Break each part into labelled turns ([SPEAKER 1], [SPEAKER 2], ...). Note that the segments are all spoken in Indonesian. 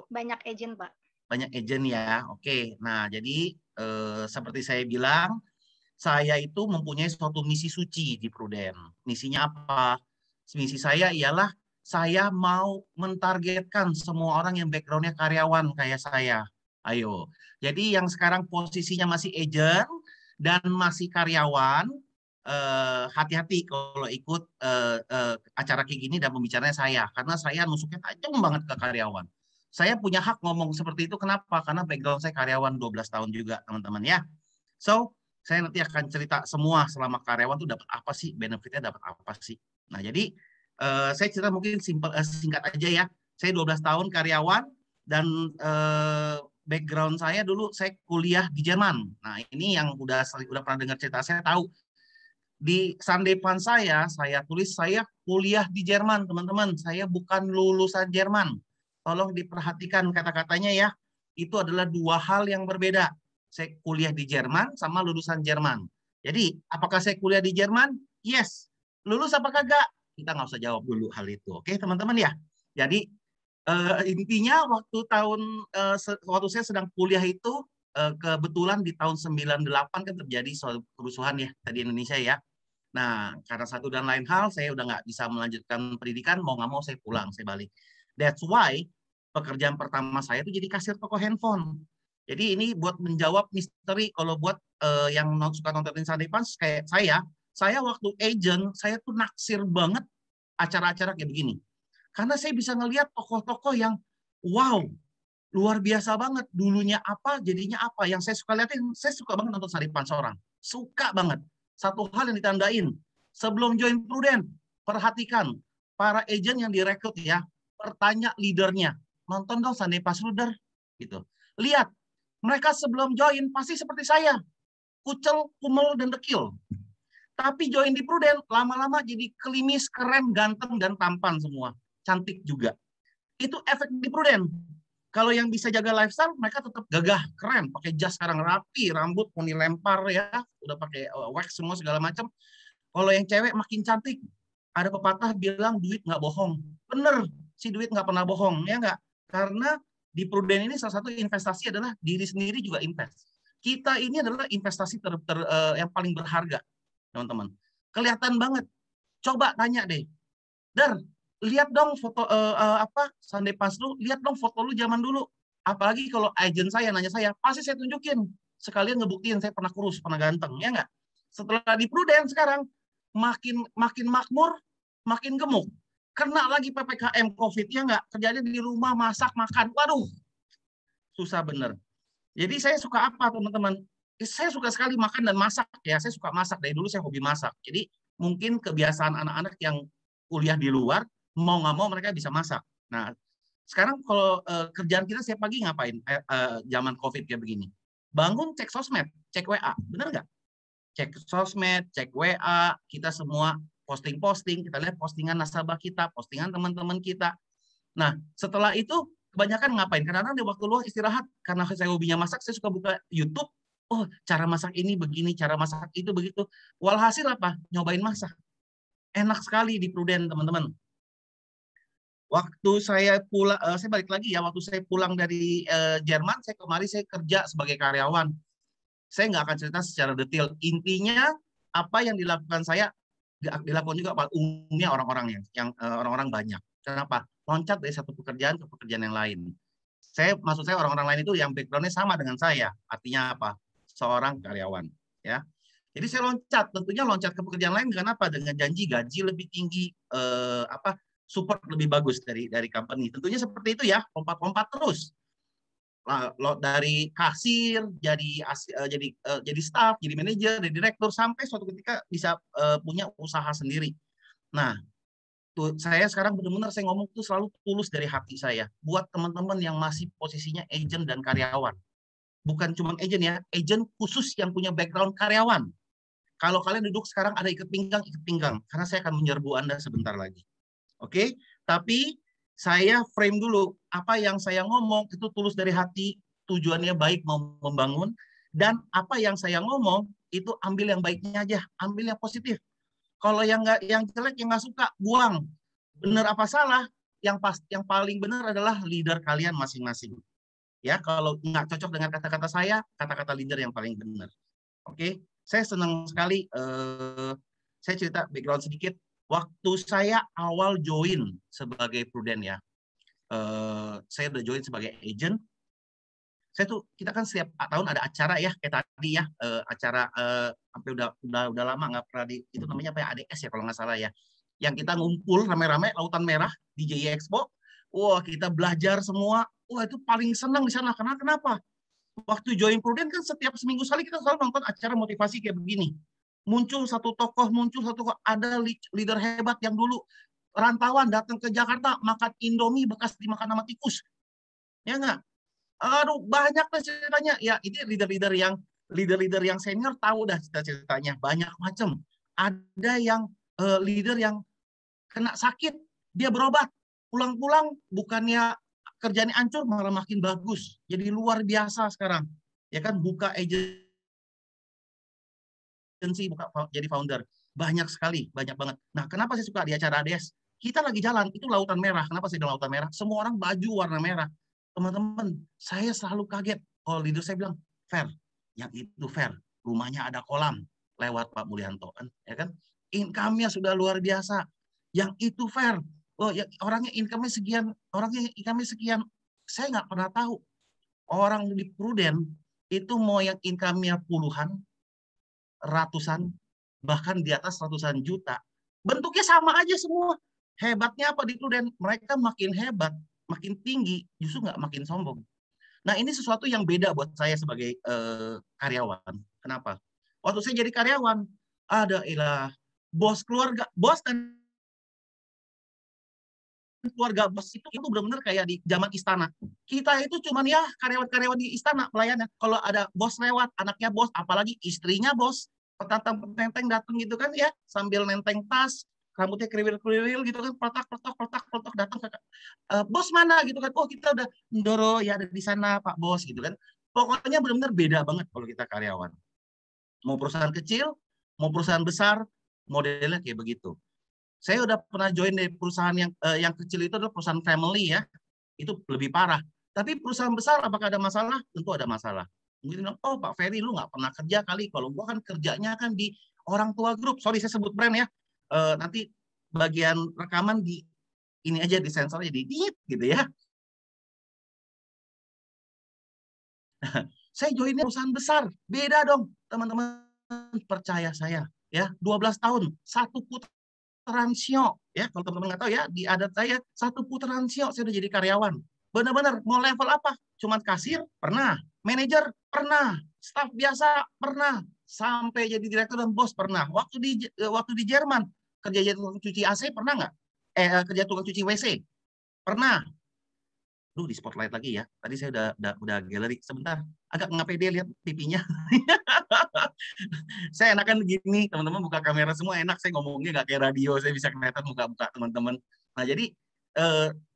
[SPEAKER 1] Banyak agent, Pak.
[SPEAKER 2] Banyak agent ya. Oke. Nah, jadi seperti saya bilang, saya itu mempunyai suatu misi suci di Prudent. Misinya apa? Misi saya ialah saya mau mentargetkan semua orang yang backgroundnya karyawan kayak saya. Ayo. Jadi yang sekarang posisinya masih agent dan masih karyawan, hati-hati kalau ikut acara kayak gini dan pembicaranya saya. Karena saya nusuknya tajam banget ke karyawan. Saya punya hak ngomong seperti itu. Kenapa? Karena background saya karyawan 12 tahun juga, teman-teman ya. So, saya nanti akan cerita semua selama karyawan tuh dapat apa sih, benefitnya dapat apa sih. Nah, jadi saya cerita mungkin singkat aja ya. Saya 12 tahun karyawan dan background saya dulu saya kuliah di Jerman. Nah, ini yang udah pernah dengar cerita saya tahu. Di Sandepan saya tulis saya kuliah di Jerman, teman-teman. Saya bukan lulusan Jerman. Tolong diperhatikan kata-katanya ya. Itu adalah dua hal yang berbeda. Saya kuliah di Jerman sama lulusan Jerman. Jadi, apakah saya kuliah di Jerman? Yes. Lulus apa kagak? Kita nggak usah jawab dulu hal itu. Oke, teman-teman ya. Jadi, intinya waktu saya sedang kuliah itu, kebetulan di tahun 98 kan terjadi suatu kerusuhan ya di Indonesia ya. Nah, karena satu dan lain hal, saya udah nggak bisa melanjutkan pendidikan, mau nggak mau saya pulang, saya balik. That's why pekerjaan pertama saya itu jadi kasir toko handphone. Jadi ini buat menjawab misteri kalau buat yang suka nontonin Sunday Punch kayak saya waktu agent, saya tuh naksir banget acara-acara kayak begini. Karena saya bisa ngelihat tokoh-tokoh yang wow, luar biasa banget. Dulunya apa, jadinya apa. Yang saya suka lihatin, saya suka banget nonton Sunday Punch orang. Suka banget. Satu hal yang ditandain, sebelum join Prudent, perhatikan para agent yang direkrut ya, bertanya leadernya, nonton dong Sunday Punch leader, gitu. Lihat, mereka sebelum join pasti seperti saya, kucel, kumel, dan dekil. Tapi join di Prudent, lama-lama jadi klimis, keren, ganteng, dan tampan semua. Cantik juga. Itu efek di Prudent. Kalau yang bisa jaga lifestyle, mereka tetap gagah, keren, pakai jas sekarang rapi, rambut mau dilempar ya, udah pakai wax semua segala macam. Kalau yang cewek makin cantik, ada pepatah bilang duit nggak bohong. Bener, si duit nggak pernah bohong, ya nggak? Karena di Prudent ini salah satu investasi adalah diri sendiri juga invest. Kita ini adalah investasi yang paling berharga, teman-teman. Kelihatan banget. Coba tanya deh, Dar, lihat dong foto Sunday Punch lu, lihat dong foto lu zaman dulu. Apalagi kalau agent saya nanya saya, pasti saya tunjukin. Sekalian ngebuktiin saya pernah kurus, pernah ganteng, ya nggak? Setelah di Prudent sekarang, makin makmur, makin gemuk. Kena lagi PPKM COVID, ya nggak? Kerjanya di rumah, masak, makan. Waduh, susah bener. Jadi saya suka apa, teman-teman? Saya suka sekali makan dan masak, ya. Saya suka masak, dari dulu saya hobi masak. Jadi mungkin kebiasaan anak-anak yang kuliah di luar, mau nggak mau mereka bisa masak. Nah, sekarang kalau kerjaan kita setiap pagi ngapain? Zaman COVID kayak begini. Bangun, cek sosmed, cek WA. Bener nggak? Cek sosmed, cek WA, kita semua posting-posting, kita lihat postingan nasabah kita, postingan teman-teman kita. Nah, setelah itu kebanyakan ngapain? Karena di waktu luang istirahat, karena saya hobinya masak, saya suka buka YouTube. Oh, cara masak ini begini, cara masak itu begitu. Walhasil apa? Nyobain masak. Enak sekali di Prudent, teman-teman. Waktu saya pulang, saya balik lagi ya, waktu saya pulang dari Jerman, kemarin saya kerja sebagai karyawan. Saya nggak akan cerita secara detail. Intinya, apa yang dilakukan saya, dilakukan juga umumnya orang-orang yang orang-orang banyak. Kenapa? Loncat dari satu pekerjaan ke pekerjaan yang lain. Maksud saya orang-orang lain itu yang background-nya sama dengan saya. Artinya apa? Seorang karyawan. Ya. Jadi saya loncat, tentunya loncat ke pekerjaan lain dengan apa? Dengan janji gaji lebih tinggi, support lebih bagus dari company. Tentunya seperti itu ya, lompat-lompat terus. Dari kasir, jadi staff, jadi manajer, jadi direktur, sampai suatu ketika bisa punya usaha sendiri. Nah, saya sekarang benar-benar saya ngomong tuh selalu tulus dari hati saya. Buat teman-teman yang masih posisinya agent dan karyawan. Bukan cuma agent ya, agent khusus yang punya background karyawan. Kalau kalian duduk sekarang ada ikat pinggang. Karena saya akan menyerbu Anda sebentar lagi. Oke? Tapi saya frame dulu. Apa yang saya ngomong itu tulus dari hati, tujuannya baik mau membangun. Dan apa yang saya ngomong itu ambil yang baiknya aja. Ambil yang positif. Kalau yang jelek, yang nggak suka, buang. Benar apa salah, yang paling benar adalah leader kalian masing-masing. Ya, kalau nggak cocok dengan kata-kata saya, kata-kata leader yang paling benar. Oke, saya senang sekali. Saya cerita background sedikit. Waktu saya awal join sebagai Prudent ya, saya udah join sebagai agent. Kita kan setiap tahun ada acara ya, kayak tadi ya, acara sampai udah lama nggak pernah itu namanya apa ya, ADS ya kalau nggak salah ya, yang kita ngumpul rame-rame Lautan Merah di JI Expo. Wah, kita belajar semua. Wah, itu paling senang di sana. Kenapa? Waktu join Prudent kan setiap seminggu sekali kita selalu nonton acara motivasi kayak begini. Muncul satu tokoh, ada leader hebat yang dulu rantauan datang ke Jakarta makan Indomie bekas dimakan sama tikus. Ya nggak? Aduh, banyak lah ceritanya. Ya, ini leader-leader yang senior tahu dah ceritanya. Banyak macam. Ada yang leader yang kena sakit, dia berobat. Pulang-pulang bukannya kerjanya hancur, malah makin bagus. Jadi luar biasa sekarang. Ya kan, buka agency, jadi founder. Banyak sekali, banyak banget. Nah, kenapa saya suka di acara ADS? Kita lagi jalan, itu Lautan Merah. Kenapa saya bilang Lautan Merah? Semua orang baju warna merah. Teman-teman, saya selalu kaget. Kalau leader saya bilang, Fair, yang itu Fair. Rumahnya ada kolam. Lewat Pak Mulyanto. Ya kan? Income-nya sudah luar biasa. Yang itu Fair. Oh, ya, orangnya income-nya sekian. Saya nggak pernah tahu. Orang di Prudent itu mau yang income-nya puluhan, ratusan, bahkan di atas ratusan juta. Bentuknya sama aja semua. Hebatnya apa di Prudent? Mereka makin hebat, makin tinggi, justru nggak makin sombong. Nah, ini sesuatu yang beda buat saya sebagai karyawan. Kenapa? Waktu saya jadi karyawan, bos keluarga bos itu benar-benar kayak di zaman istana. Kita itu cuman ya karyawan-karyawan di istana pelayannya. Kalau ada bos lewat, anaknya bos, apalagi istrinya bos, petantang-petenteng datang gitu kan ya, sambil nenteng tas, rambutnya kriwil-kriwil gitu kan, pelotak datang ke bos mana gitu kan. Oh, kita udah Ndoro ya, ada di sana Pak Bos gitu kan. Pokoknya benar-benar beda banget kalau kita karyawan. Mau perusahaan kecil, mau perusahaan besar, modelnya kayak begitu. Saya udah pernah join dari perusahaan yang kecil, itu adalah perusahaan family ya, itu lebih parah. Tapi perusahaan besar apakah ada masalah? Tentu ada masalah. Mungkin, oh Pak Ferry lu nggak pernah kerja kali. Kalau gua kan kerjanya kan di orang tua grup. Sorry saya sebut brand ya. Nanti bagian rekaman di ini aja disensor aja di gitu ya. Saya joinnya perusahaan besar, beda dong teman-teman, percaya saya ya. 12 tahun, satu putaran sio ya, kalau teman-teman nggak tahu ya, di adat saya satu putaran sio saya udah jadi karyawan. Benar-benar mau level apa? Cuman kasir pernah, manajer pernah, staf biasa pernah, sampai jadi direktur dan bos pernah. Waktu di Jerman kerja jadi tukang cuci AC pernah nggak? Kerja tukang cuci WC pernah. Di spotlight lagi ya. Tadi saya udah galeri. Sebentar, agak nggak pede lihat pipinya. Saya enakan gini, teman-teman buka kamera semua enak. Saya ngomongnya nggak kayak radio. Saya bisa kelihatan muka-muka teman-teman. Nah, jadi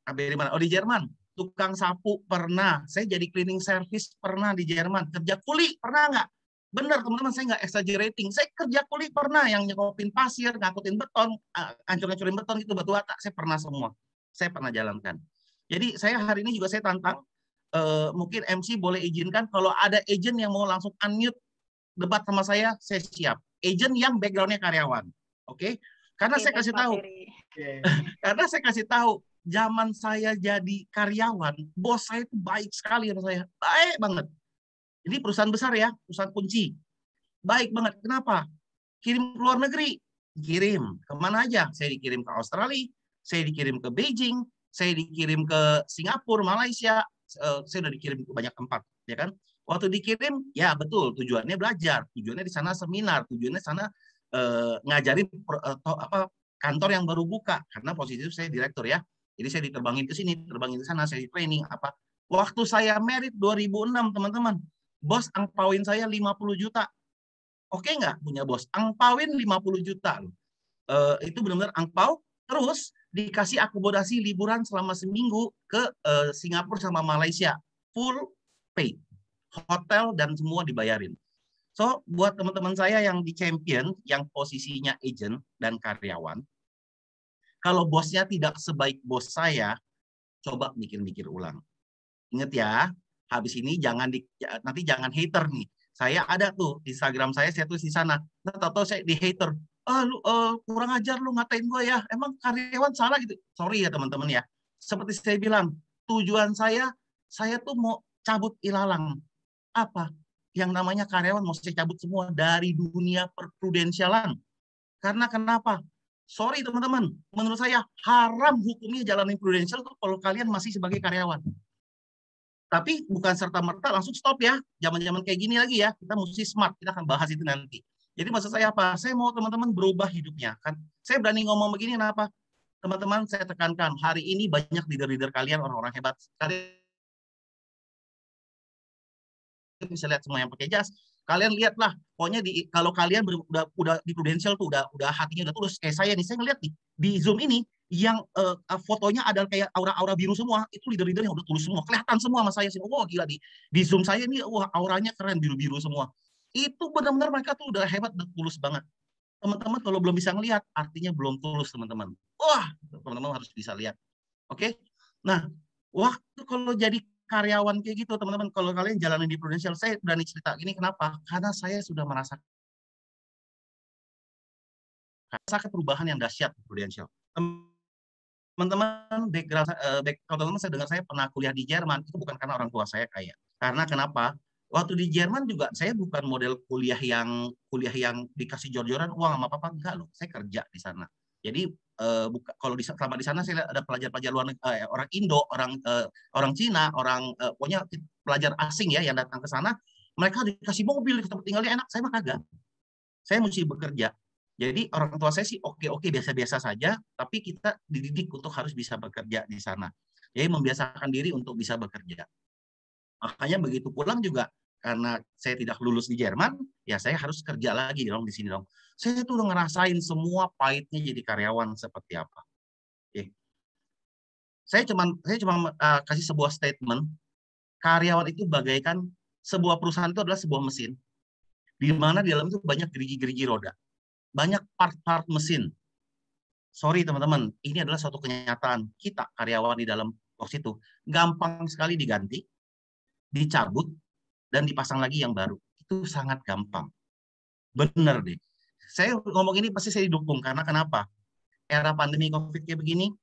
[SPEAKER 2] di mana? Oh, di Jerman. Tukang sapu pernah. Saya jadi cleaning service pernah di Jerman. Kerja kuli pernah nggak? Benar, teman-teman, saya nggak exaggerating. Saya kerja kuli pernah, yang nyekopin pasir, ngangkutin beton, hancur-hancurin beton, itu batu bata. Saya pernah semua. Saya pernah jalankan. Jadi saya hari ini juga saya tantang, mungkin MC boleh izinkan kalau ada agent yang mau langsung unmute debat sama saya siap. Agent yang backgroundnya karyawan, oke? Karena saya kasih tahu, karena saya kasih tahu, zaman saya jadi karyawan, bos saya itu baik sekali sama saya, baik banget. Jadi perusahaan besar ya, perusahaan kunci, baik banget. Kenapa? Kirim ke luar negeri, kirim kemana aja? Saya dikirim ke Australia, saya dikirim ke Beijing, saya dikirim ke Singapura, Malaysia, saya udah dikirim ke banyak tempat, ya kan? Waktu dikirim, ya betul, tujuannya belajar, tujuannya di sana seminar, tujuannya di sana ngajarin kantor yang baru buka, karena posisi itu saya direktur ya. Jadi saya diterbangin ke sini, terbangin ke sana, saya di training apa. Waktu saya merit 2006, teman-teman, bos angpauin saya 50 juta. Oke nggak punya bos? Angpauin 50 juta. Itu benar-benar angpau. Terus dikasih akomodasi liburan selama seminggu ke Singapura sama Malaysia. Full pay. Hotel dan semua dibayarin. So, buat teman-teman saya yang di champion, yang posisinya agent dan karyawan, Kalau bosnya tidak sebaik bos saya, coba mikir-mikir ulang. Ingat ya, habis ini nanti jangan hater nih. Saya ada tuh Instagram saya tulis di sana. Nah, tahu-tahu saya di hater. Lu kurang ajar lu ngatain gue ya. Emang karyawan salah gitu. Sorry ya teman-teman ya. Seperti saya bilang, tujuan saya tuh mau cabut ilalang. Apa? Yang namanya karyawan mau saya cabut semua dari dunia perprudensialan. Karena kenapa? Sorry teman-teman, menurut saya haram hukumnya jalanin prudensial tuh kalau kalian masih sebagai karyawan. Tapi bukan serta-merta langsung stop ya. Zaman-zaman kayak gini lagi ya, kita mesti smart. Kita akan bahas itu nanti. Jadi maksud saya apa? Saya mau teman-teman berubah hidupnya. Kan saya berani ngomong begini kenapa? Teman-teman saya tekankan, hari ini banyak leader-leader kalian, orang-orang hebat. Kalian bisa lihat semua yang pakai jas. Kalian lihatlah, pokoknya kalau kalian udah di Prudential tuh udah hatinya udah tulus. Kayak saya nih, saya ngeliat nih di Zoom ini yang fotonya ada kayak aura-aura biru semua, itu leader-leader yang udah tulus semua, kelihatan semua sama saya sih. Wah gila di Zoom saya nih, wah auranya keren biru-biru semua. Itu benar-benar mereka tuh udah hebat, udah tulus banget. Teman-teman kalau belum bisa ngelihat, artinya belum tulus teman-teman. Wah, teman-teman harus bisa lihat. Oke? Nah, waktu kalau jadi karyawan kayak gitu, teman-teman, kalau kalian jalanin di Prudential, saya berani cerita gini, kenapa? Karena saya sudah merasakan perubahan yang dahsyat di Prudential. Teman-teman, kalau teman-teman saya dengar saya pernah kuliah di Jerman, itu bukan karena orang tua saya kaya. Karena kenapa? Waktu di Jerman juga saya bukan model kuliah yang dikasih jor-joran uang sama papa, enggak loh. Saya kerja di sana. Jadi kalau selama di sana saya lihat ada pelajar-pelajar luar negeri, orang Indo, orang Cina, pokoknya pelajar asing ya yang datang ke sana, mereka dikasih mobil, tempat tinggalnya enak, saya mah kagak. Saya mesti bekerja. Jadi orang tua saya sih oke biasa-biasa saja, tapi kita dididik untuk harus bisa bekerja di sana. Jadi membiasakan diri untuk bisa bekerja. Makanya begitu pulang juga karena saya tidak lulus di Jerman, ya saya harus kerja lagi dong di sini dong. Saya tuh udah ngerasain semua pahitnya jadi karyawan seperti apa. Oke. Saya cuma kasih sebuah statement, karyawan itu bagaikan sebuah perusahaan itu adalah sebuah mesin, di mana di dalam itu banyak gerigi-gerigi roda, banyak part-part mesin. Sorry teman-teman, ini adalah suatu kenyataan. Kita karyawan di dalam box itu gampang sekali diganti, dicabut, dan dipasang lagi yang baru. Itu sangat gampang. Bener deh. Saya ngomong ini pasti saya didukung. Karena kenapa? Era pandemi COVID kayak begini,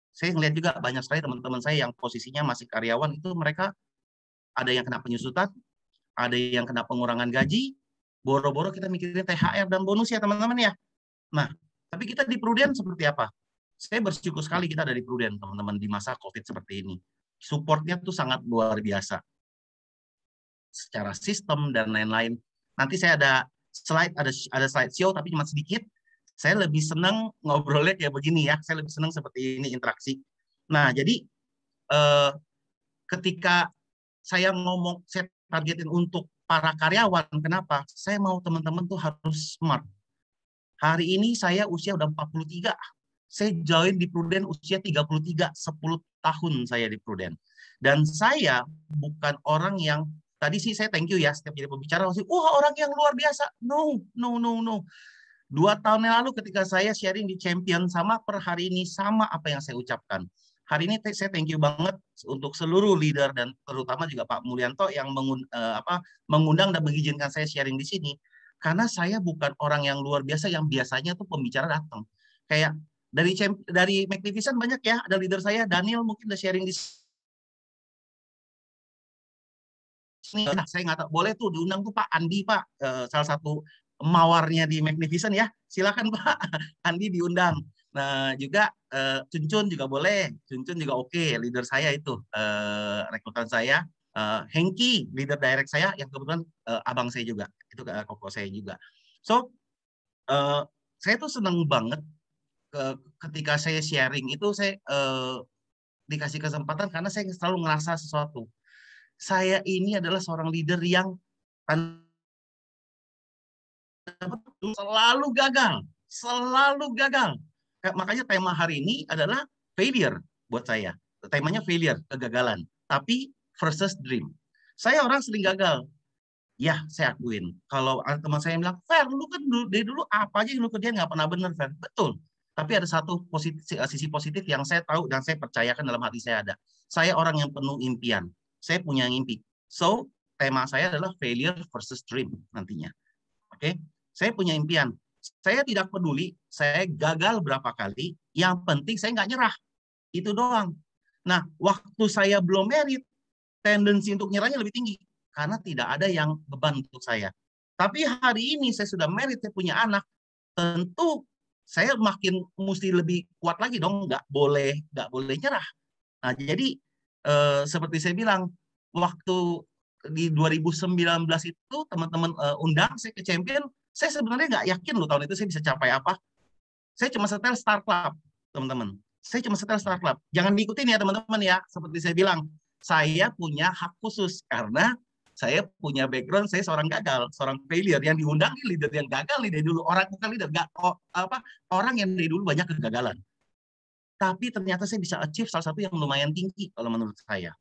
[SPEAKER 2] saya ngeliat juga banyak sekali teman-teman saya yang posisinya masih karyawan, itu mereka ada yang kena penyusutan, ada yang kena pengurangan gaji, boro-boro kita mikirin THR dan bonus ya teman-teman ya. Nah, tapi kita di Prudent seperti apa? Saya bersyukur sekali kita ada di Prudent, teman-teman, di masa COVID seperti ini. Supportnya tuh sangat luar biasa. Secara sistem dan lain-lain. Nanti saya ada slide show, tapi cuma sedikit. Saya lebih senang ngobrolnya kayak begini ya. Saya lebih senang seperti ini, interaksi. Nah, jadi ketika saya targetin untuk para karyawan, kenapa? Saya mau teman-teman tuh harus smart. Hari ini saya usia udah 43. Saya join di Prudent usia 33, 10 tahun saya di Prudent. Dan saya bukan orang yang, tadi sih saya thank you ya, setiap jadi pembicara, wah orang yang luar biasa. No. 2 tahun yang lalu ketika saya sharing di Champion sama per hari ini, sama apa yang saya ucapkan. Hari ini saya thank you banget untuk seluruh leader dan terutama juga Pak Mulyanto yang mengundang dan mengizinkan saya sharing di sini. Karena saya bukan orang yang luar biasa yang biasanya tuh pembicara datang. Kayak dari Magnificent banyak ya, ada leader saya, Daniel mungkin udah sharing di sini. Nah, saya nggak tahu, boleh tuh diundang tuh Pak Andi, Pak, salah satu mawarnya di Magnificent ya. Silakan Pak, Andi diundang. Nah, juga Cuncun juga boleh. Cuncun juga oke, leader saya itu, rekrutan saya. Hengki, leader direct saya, yang kebetulan abang saya juga. Itu koko saya juga. So, saya tuh senang banget ketika saya sharing itu, saya dikasih kesempatan karena saya selalu ngerasa sesuatu. Saya ini adalah seorang leader yang selalu gagal. Makanya tema hari ini adalah failure buat saya. Temanya failure, kegagalan. Tapi versus dream. Saya orang sering gagal. Ya, saya akuin. Kalau teman saya bilang, Fer, lu kan dari dulu apa aja yang lu kerjain nggak pernah bener, Fer. Betul. Tapi ada satu sisi positif yang saya tahu dan saya percayakan dalam hati saya ada. Saya orang yang penuh impian. Saya punya mimpi. So, tema saya adalah failure versus dream nantinya. Oke? Saya punya impian. Saya tidak peduli saya gagal berapa kali. Yang penting saya nggak nyerah. Itu doang. Nah, waktu saya belum merit, tendensi untuk nyerahnya lebih tinggi. Karena tidak ada yang beban untuk saya. Tapi hari ini saya sudah merit, saya punya anak. Tentu saya makin mesti lebih kuat lagi dong, nggak boleh nyerah. Nah, jadi seperti saya bilang, waktu di 2019 itu teman-teman undang saya ke Champion, saya sebenarnya nggak yakin loh tahun itu saya bisa capai apa. Saya cuma setel Star Club, teman-teman. Saya cuma setel Star Club. Jangan diikutin ya teman-teman ya. Seperti saya bilang, saya punya hak khusus karena saya punya background, saya seorang gagal, seorang failure. Yang diundang leader yang gagal nih dari dulu. Orang bukan leader, orang yang dari dulu banyak kegagalan. Tapi ternyata saya bisa achieve salah satu yang lumayan tinggi kalau menurut saya.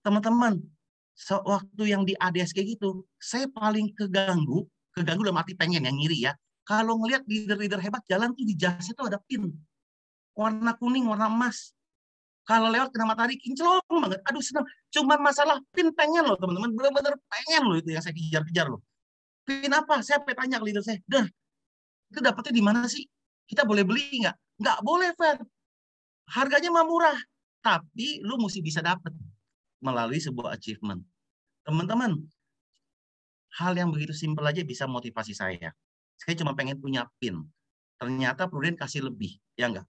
[SPEAKER 2] Teman-teman, waktu yang di ADS kayak gitu, saya paling keganggu dalam arti pengen yang ngiri ya. Kalau ngelihat leader-leader hebat jalan tuh di jasnya tuh ada pin. Warna kuning, warna emas. Kalau lewat kena matahari, kinclong banget. Aduh, senang. Cuman masalah pin pengen loh, teman-teman. Benar-benar pengen loh itu yang saya kejar-kejar loh. Pin apa? Saya tanya ke leader saya, "Der, itu dapetnya di mana sih? Kita boleh beli nggak?" Nggak boleh, Fer. Harganya mah murah. Tapi lu mesti bisa dapet melalui sebuah achievement. Teman-teman, hal yang begitu simpel aja bisa motivasi saya. Saya cuma pengen punya pin. Ternyata Prudent kasih lebih. Ya enggak?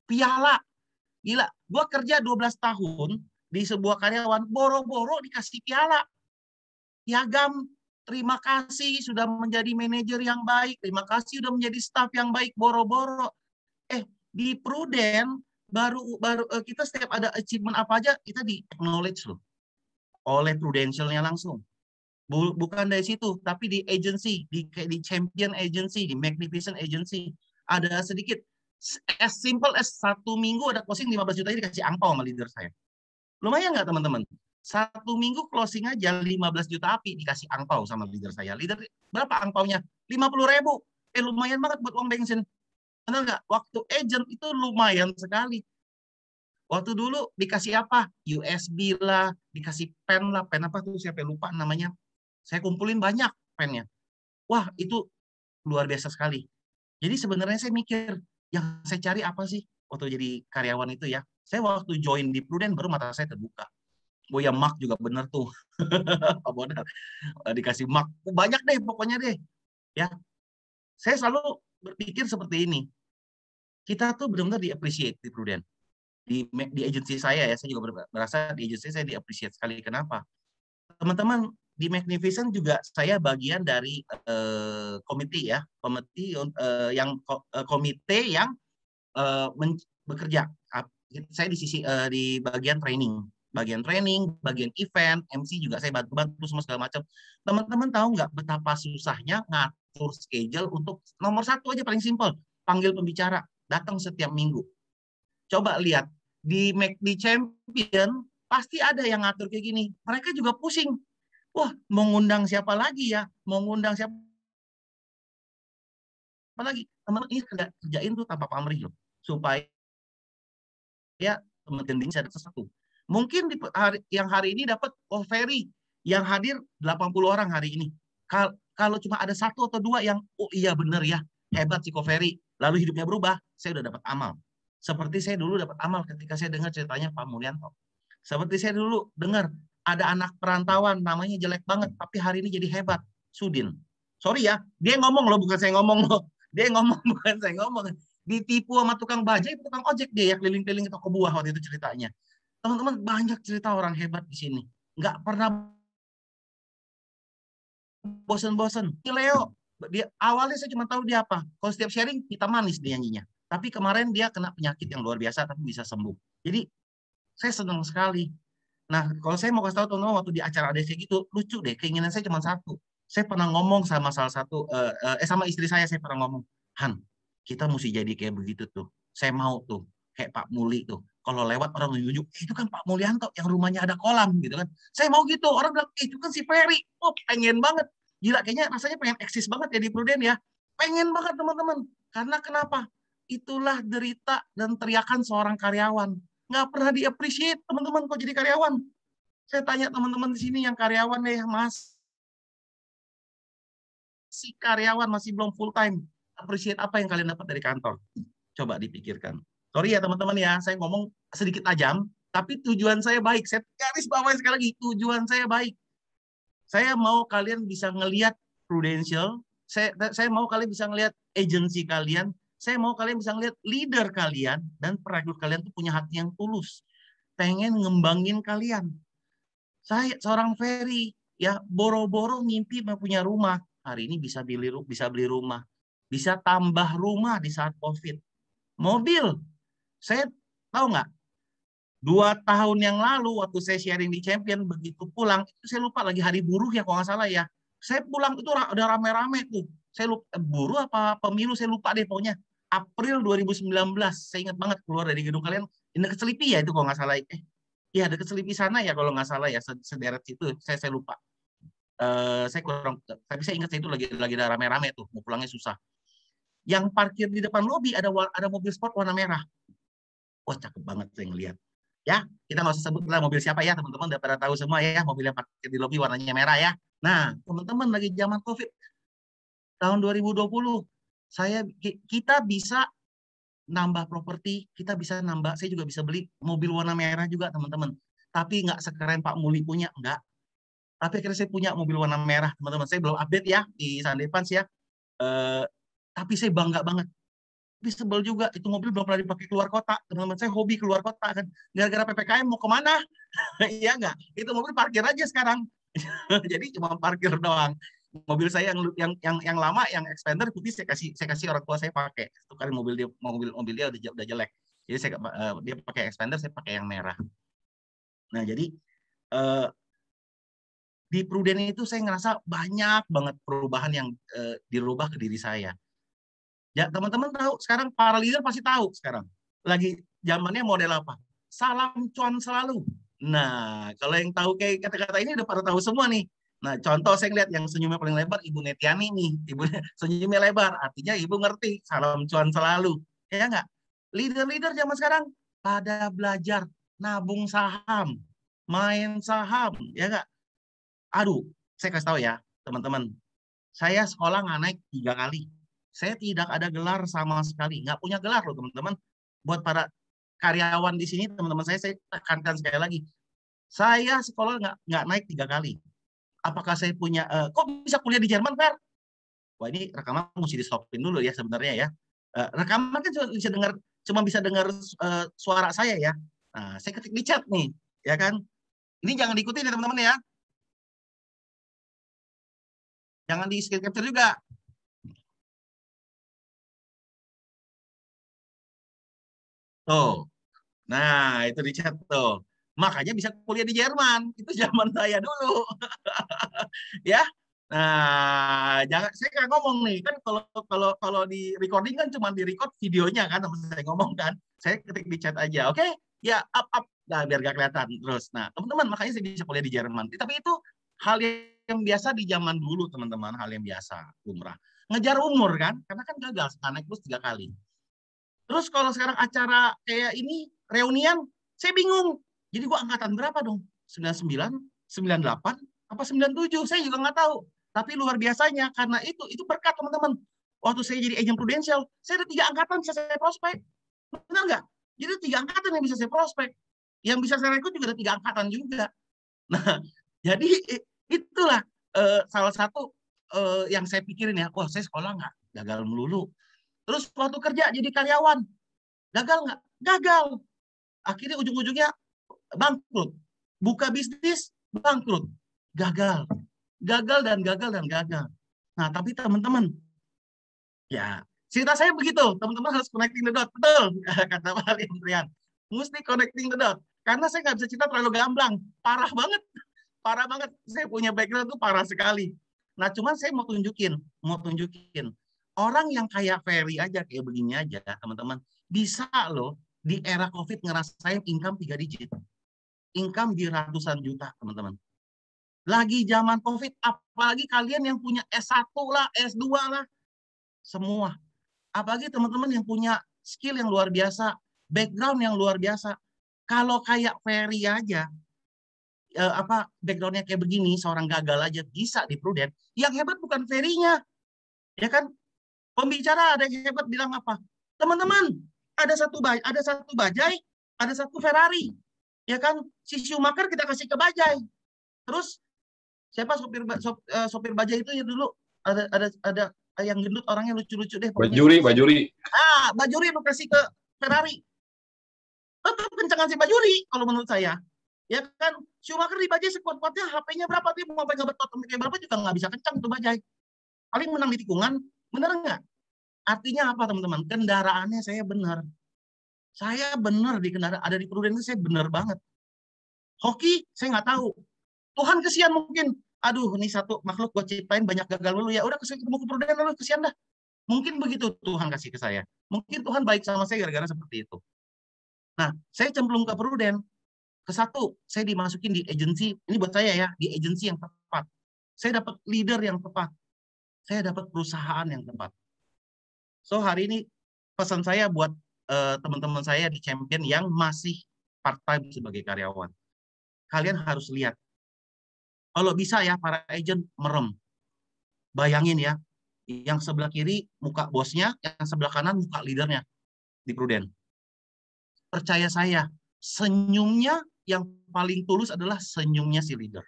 [SPEAKER 2] Piala. Gila, gua kerja 12 tahun di sebuah karyawan, boro-boro dikasih piala. Piagam, terima kasih sudah menjadi manajer yang baik, terima kasih sudah menjadi staff yang baik, boro-boro. Di Prudent, baru kita setiap ada achievement apa aja, kita di acknowledge loh oleh Prudential-nya langsung. Bukan dari situ, tapi di agency, di Champion Agency, di Magnificent Agency, ada sedikit, as simple as 1 minggu ada closing 15 juta dikasih angpau sama leader saya. Lumayan nggak teman-teman? 1 minggu closing aja 15 juta api dikasih angpau sama leader saya. Leader, berapa angpaunya? 50.000. Lumayan banget buat uang bensin. Benar nggak? Waktu agent itu lumayan sekali. Waktu dulu dikasih apa? USB lah, dikasih pen lah. Pen apa tuh? Siapa lupa namanya. Saya kumpulin banyak pennya. Wah, itu luar biasa sekali. Jadi sebenarnya saya mikir, yang saya cari apa sih waktu jadi karyawan itu ya. Saya waktu join di Prudent baru mata saya terbuka. Oh ya, mark juga bener tuh. Dikasih mark. Banyak deh pokoknya deh. Ya, saya selalu berpikir seperti ini. Kita tuh benar-benar di-appreciate di Prudent. Di agensi saya ya, saya juga merasa di agensi saya di-appreciate sekali. Kenapa? Teman-teman, di Magnificent juga saya bagian dari komite ya, komite yang bekerja. Saya di sisi di bagian training, bagian event, MC juga saya bantu semua segala macam. Teman-teman tahu nggak betapa susahnya ngatur schedule untuk nomor satu aja paling simpel, panggil pembicara, datang setiap minggu. Coba lihat di Champion pasti ada yang ngatur kayak gini. Mereka juga pusing. Wah, mau ngundang siapa lagi ya? Mau ngundang siapa lagi? Teman-teman ini kerjain tuh tanpa pamrih loh. Supaya teman-teman bisa ada sesuatu. Mungkin yang hari ini dapat Ferry yang hadir 80 orang hari ini. Kalau cuma ada 1 atau 2 yang oh iya benar ya, hebat si Ferry, lalu hidupnya berubah, saya udah dapat amal. Seperti saya dulu dapat amal ketika saya dengar ceritanya Pak Mulyanto. Seperti saya dulu dengar ada anak perantauan namanya jelek banget tapi hari ini jadi hebat, Sudin. Sorry ya, dia ngomong loh, bukan saya ngomong loh. Dia ngomong bukan saya ngomong. Ditipu sama tukang bajai, tukang ojek dia ya, keliling-keliling ke toko buah waktu itu ceritanya. Teman-teman, banyak cerita orang hebat di sini. Nggak pernah bosen-bosen. Leo, awalnya saya cuma tahu dia apa. Kalau setiap sharing, kita manis dia nyanyinya. Tapi kemarin dia kena penyakit yang luar biasa, tapi bisa sembuh. Jadi, saya senang sekali. Nah, kalau saya mau kasih tahu teman-teman waktu di acara ADC gitu, lucu deh, keinginan saya cuma satu. Saya pernah ngomong sama salah satu, sama istri saya pernah ngomong, Han, kita mesti jadi kayak begitu tuh. Saya mau tuh, kayak Pak Muli tuh. Kalau lewat orang nunjuk, itu kan Pak Mulyanto yang rumahnya ada kolam gitu kan. Saya mau gitu, orang bilang, itu kan si Ferry. Oh, pengen banget. Gila, kayaknya rasanya pengen eksis banget ya di Prudent ya. Pengen banget teman-teman. Karena kenapa? itulah derita dan teriakan seorang karyawan. Nggak pernah di-appreciate, teman-teman, kok jadi karyawan. Saya tanya teman-teman di sini yang karyawan deh, Mas. Si karyawan masih belum full time. Appreciate apa yang kalian dapat dari kantor? Coba dipikirkan. Sorry ya teman-teman ya, saya ngomong sedikit tajam, tapi tujuan saya baik. Saya garis bawahi sekali lagi, tujuan saya baik. Saya mau kalian bisa ngelihat Prudential, saya mau kalian bisa ngelihat agensi kalian, saya mau kalian bisa ngelihat leader kalian dan perekrut kalian tuh punya hati yang tulus, pengen ngembangin kalian. Saya seorang Ferry, ya boro-boro mimpi punya rumah, hari ini bisa beli rumah, bisa tambah rumah di saat COVID. Mobil, saya tahu nggak? 2 tahun yang lalu waktu saya sharing di Champion, begitu pulang itu saya lupa lagi hari buruh ya kalau nggak salah ya. Saya pulang itu udah rame-rame tuh. Saya lupa buruh apa pemilu saya lupa deh pokoknya. April 2019 saya ingat banget keluar dari gedung kalian. Ini deket Selipi ya itu kalau nggak salah. Iya deket Selipi sana ya kalau nggak salah ya sederet situ. Saya lupa. Saya kurang tapi saya ingat itu lagi ada rame-rame tuh mau pulangnya susah. Yang parkir di depan lobi ada mobil sport warna merah. Wah cakep banget saya ngeliat. Ya, kita nggak usah sebut lah mobil siapa ya, teman-teman udah pada tahu semua ya, mobil yang parkir di lobi warnanya merah ya. Nah, teman-teman lagi zaman COVID tahun 2020, kita bisa nambah properti, kita bisa nambah, saya juga bisa beli mobil warna merah juga, teman-teman. Tapi nggak sekeren Pak Muli punya, nggak. Tapi akhirnya saya punya mobil warna merah, teman-teman. Saya belum update ya di Sandevans ya. Tapi saya bangga banget. Tapi sebel juga, itu mobil belum pernah dipakai keluar kota. Teman-teman saya hobi keluar kota kan. Gara-gara PPKM mau kemana? Iya nggak? Itu mobil parkir aja sekarang. Jadi cuma parkir doang. Mobil saya yang lama, yang Expander putih saya kasih orang tua saya pakai. Itu kali mobil dia udah jelek. Jadi dia pakai Expander, saya pakai yang merah. Nah jadi di Prudent itu saya ngerasa banyak banget perubahan yang dirubah ke diri saya. Ya teman-teman tahu sekarang para leader pasti tahu sekarang lagi zamannya model apa? Salam cuan selalu. Nah, kalau yang tahu kayak kata-kata ini udah pada tahu semua nih. Nah, contoh saya lihat yang senyumnya paling lebar Ibu Netiani nih. Ibu senyumnya lebar, artinya Ibu ngerti salam cuan selalu. Ya enggak? Leader-leader zaman sekarang pada belajar nabung saham, main saham, ya enggak? Aduh, saya kasih tahu ya, teman-teman. Saya sekolah nggak naik 3 kali. Saya tidak ada gelar sama sekali. Nggak punya gelar loh, teman-teman. Buat para karyawan di sini, teman-teman saya tekankan sekali lagi. Saya sekolah nggak naik 3 kali. Apakah saya punya, kok bisa kuliah di Jerman, Fer? Wah, ini rekaman mesti di-stopin dulu ya sebenarnya ya. Rekaman kan cuma bisa dengar suara saya ya. Nah, saya ketik di chat nih, ya kan? Ini jangan diikuti ya teman-teman ya. Jangan di screen capture juga. Tuh. Nah, itu di chat tuh. Makanya bisa kuliah di Jerman. Itu zaman saya dulu. Ya. Nah, jangan saya nggak ngomong nih kan kalau kalau kalau di recording kan cuma di record videonya kan sama saya ngomong kan. Saya ketik di chat aja. Oke? Ya, up. Nah, biar gak kelihatan terus. Nah, teman-teman makanya saya bisa kuliah di Jerman. Tapi itu hal yang biasa di zaman dulu, teman-teman, hal yang biasa, lumrah. Ngejar umur kan? Karena kan gagal naik terus 3 kali. Terus kalau sekarang acara kayak ini, reunian, saya bingung. Jadi gua angkatan berapa dong? 99, 98, apa 97? Saya juga nggak tahu. Tapi luar biasanya, karena itu berkat teman-teman. Waktu saya jadi agent Prudential, saya ada 3 angkatan bisa saya prospek. Benar nggak? Jadi 3 angkatan yang bisa saya prospek. Yang bisa saya rekrut juga ada 3 angkatan juga. Nah, jadi itulah salah satu yang saya pikirin ya, wah saya sekolah nggak gagal melulu. Terus waktu kerja jadi karyawan, gagal nggak? Gagal. Akhirnya ujung-ujungnya bangkrut. Buka bisnis, bangkrut. Gagal. Gagal dan gagal dan gagal. Nah, tapi teman-teman, ya cerita saya begitu. Teman-teman harus connecting the dot. Betul, kata Pak Lian. Mesti connecting the dot. Karena saya nggak bisa cerita terlalu gamblang. Parah banget. Parah banget. Saya punya background tuh parah sekali. Nah, cuman saya mau tunjukin. Orang yang kayak Ferry aja, kayak begini aja, teman-teman. Bisa loh di era COVID ngerasain income 3 digit. Income di ratusan juta, teman-teman. Lagi zaman COVID, apalagi kalian yang punya S1 lah, S2 lah, semua. Apalagi teman-teman yang punya skill yang luar biasa, background yang luar biasa. Kalau kayak Ferry aja, backgroundnya kayak begini, seorang gagal aja bisa di Prudent. Yang hebat bukan Ferry-nya, ya kan? Pembicara ada yang hebat bilang apa? Teman-teman, ada satu bajai, ada satu Ferrari, ya kan? Si Schumacher kita kasih ke bajai. Terus siapa sopir bajai itu ya dulu ada yang gendut orangnya lucu-lucu deh.
[SPEAKER 1] Bajuri.
[SPEAKER 2] Bajuri lu kasih ke Ferrari. Tetap kencangan si Bajuri kalau menurut saya. Ya kan, Schumacher di bajai sekuat-kuatnya HP-nya berapa dia mau pegang betot kayak berapa juga nggak bisa kencang tuh bajai. Paling menang di tikungan, bener nggak? Artinya apa teman-teman? Kendaraannya saya benar. Saya benar di kendaraan ada di Prudent itu saya benar banget. Hoki saya nggak tahu. Tuhan kesian mungkin. Aduh, ini satu makhluk gue ciptain banyak gagal dulu ya. Udah ketemu ke Prudent lalu kesian dah. Mungkin begitu Tuhan kasih ke saya. Mungkin Tuhan baik sama saya gara-gara seperti itu. Nah, saya cemplung ke Prudent. Kesatu, saya dimasukin di agensi. Ini buat saya ya, di agensi yang tepat. Saya dapat leader yang tepat. Saya dapat perusahaan yang tepat. So, hari ini pesan saya buat teman-teman saya di Champion yang masih part-time sebagai karyawan. Kalian harus lihat. Kalau bisa ya, para agent merem. Bayangin ya, yang sebelah kiri muka bosnya, yang sebelah kanan muka leadernya di Prudent. Percaya saya, senyumnya yang paling tulus adalah senyumnya si leader.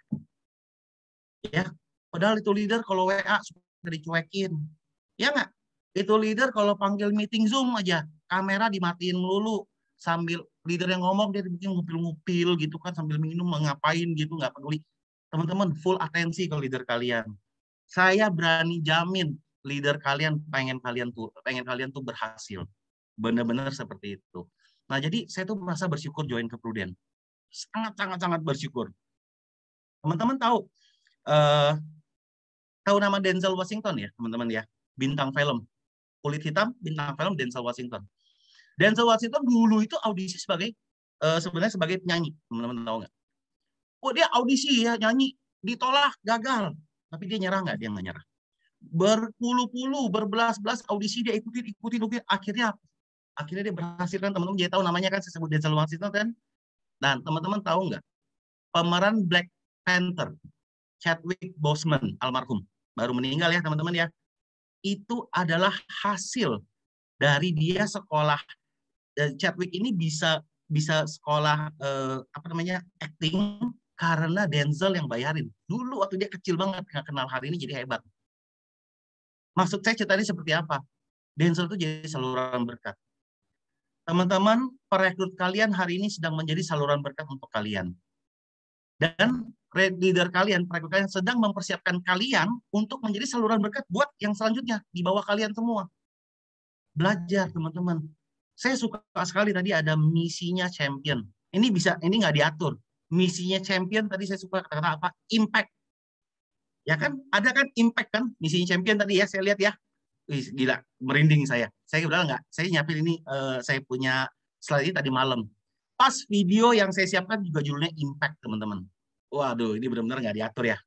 [SPEAKER 2] Ya, padahal itu leader kalau WA suka dicuekin. Ya nggak? Itu leader kalau panggil meeting Zoom aja, kamera dimatiin melulu. Sambil leader yang ngomong, dia bikin ngupil-ngupil gitu kan, sambil minum, ngapain gitu, nggak peduli. Teman-teman, full atensi ke leader kalian. Saya berani jamin leader kalian pengen kalian tuh berhasil. Benar-benar seperti itu. Nah, jadi saya tuh merasa bersyukur join ke Prudent. Sangat bersyukur. Teman-teman tahu nama Denzel Washington ya, teman-teman ya? Bintang film. Kulit hitam, bintang film Denzel Washington. Denzel Washington dulu itu audisi sebenarnya sebagai penyanyi. Teman-teman tahu nggak? Oh, dia audisi ya, nyanyi. Ditolak, gagal. Tapi dia nyerah nggak? Dia nggak nyerah. Berpuluh-puluh, berbelas-belas audisi dia ikutin. Akhirnya dia berhasil kan, teman-teman. Jadi tahu namanya kan, saya sebut Denzel Washington kan. Dan teman-teman tahu nggak? Pemeran Black Panther, Chadwick Boseman, almarhum. Baru meninggal ya teman-teman ya. Itu adalah hasil dari dia sekolah. Chadwick ini bisa sekolah acting karena Denzel yang bayarin. Dulu waktu dia kecil banget nggak kenal, hari ini jadi hebat. Maksud saya cerita ini seperti apa? Denzel itu jadi saluran berkat. Teman-teman, perekrut kalian hari ini sedang menjadi saluran berkat untuk kalian. Dan leader kalian, perekrut kalian sedang mempersiapkan kalian untuk menjadi saluran berkat buat yang selanjutnya di bawah kalian semua. Belajar teman-teman. Saya suka sekali tadi ada misinya Champion. Ini nggak diatur. Misinya Champion tadi saya suka kata apa? Impact. Ya kan? Ada kan impact kan? Misinya Champion tadi ya, saya lihat ya. Wih, gila, merinding saya. Saya bilang nggak, saya nyiapin ini, saya punya slide ini tadi malam. Pas video yang saya siapkan juga judulnya Impact, teman-teman. Waduh, ini benar-benar nggak diatur ya.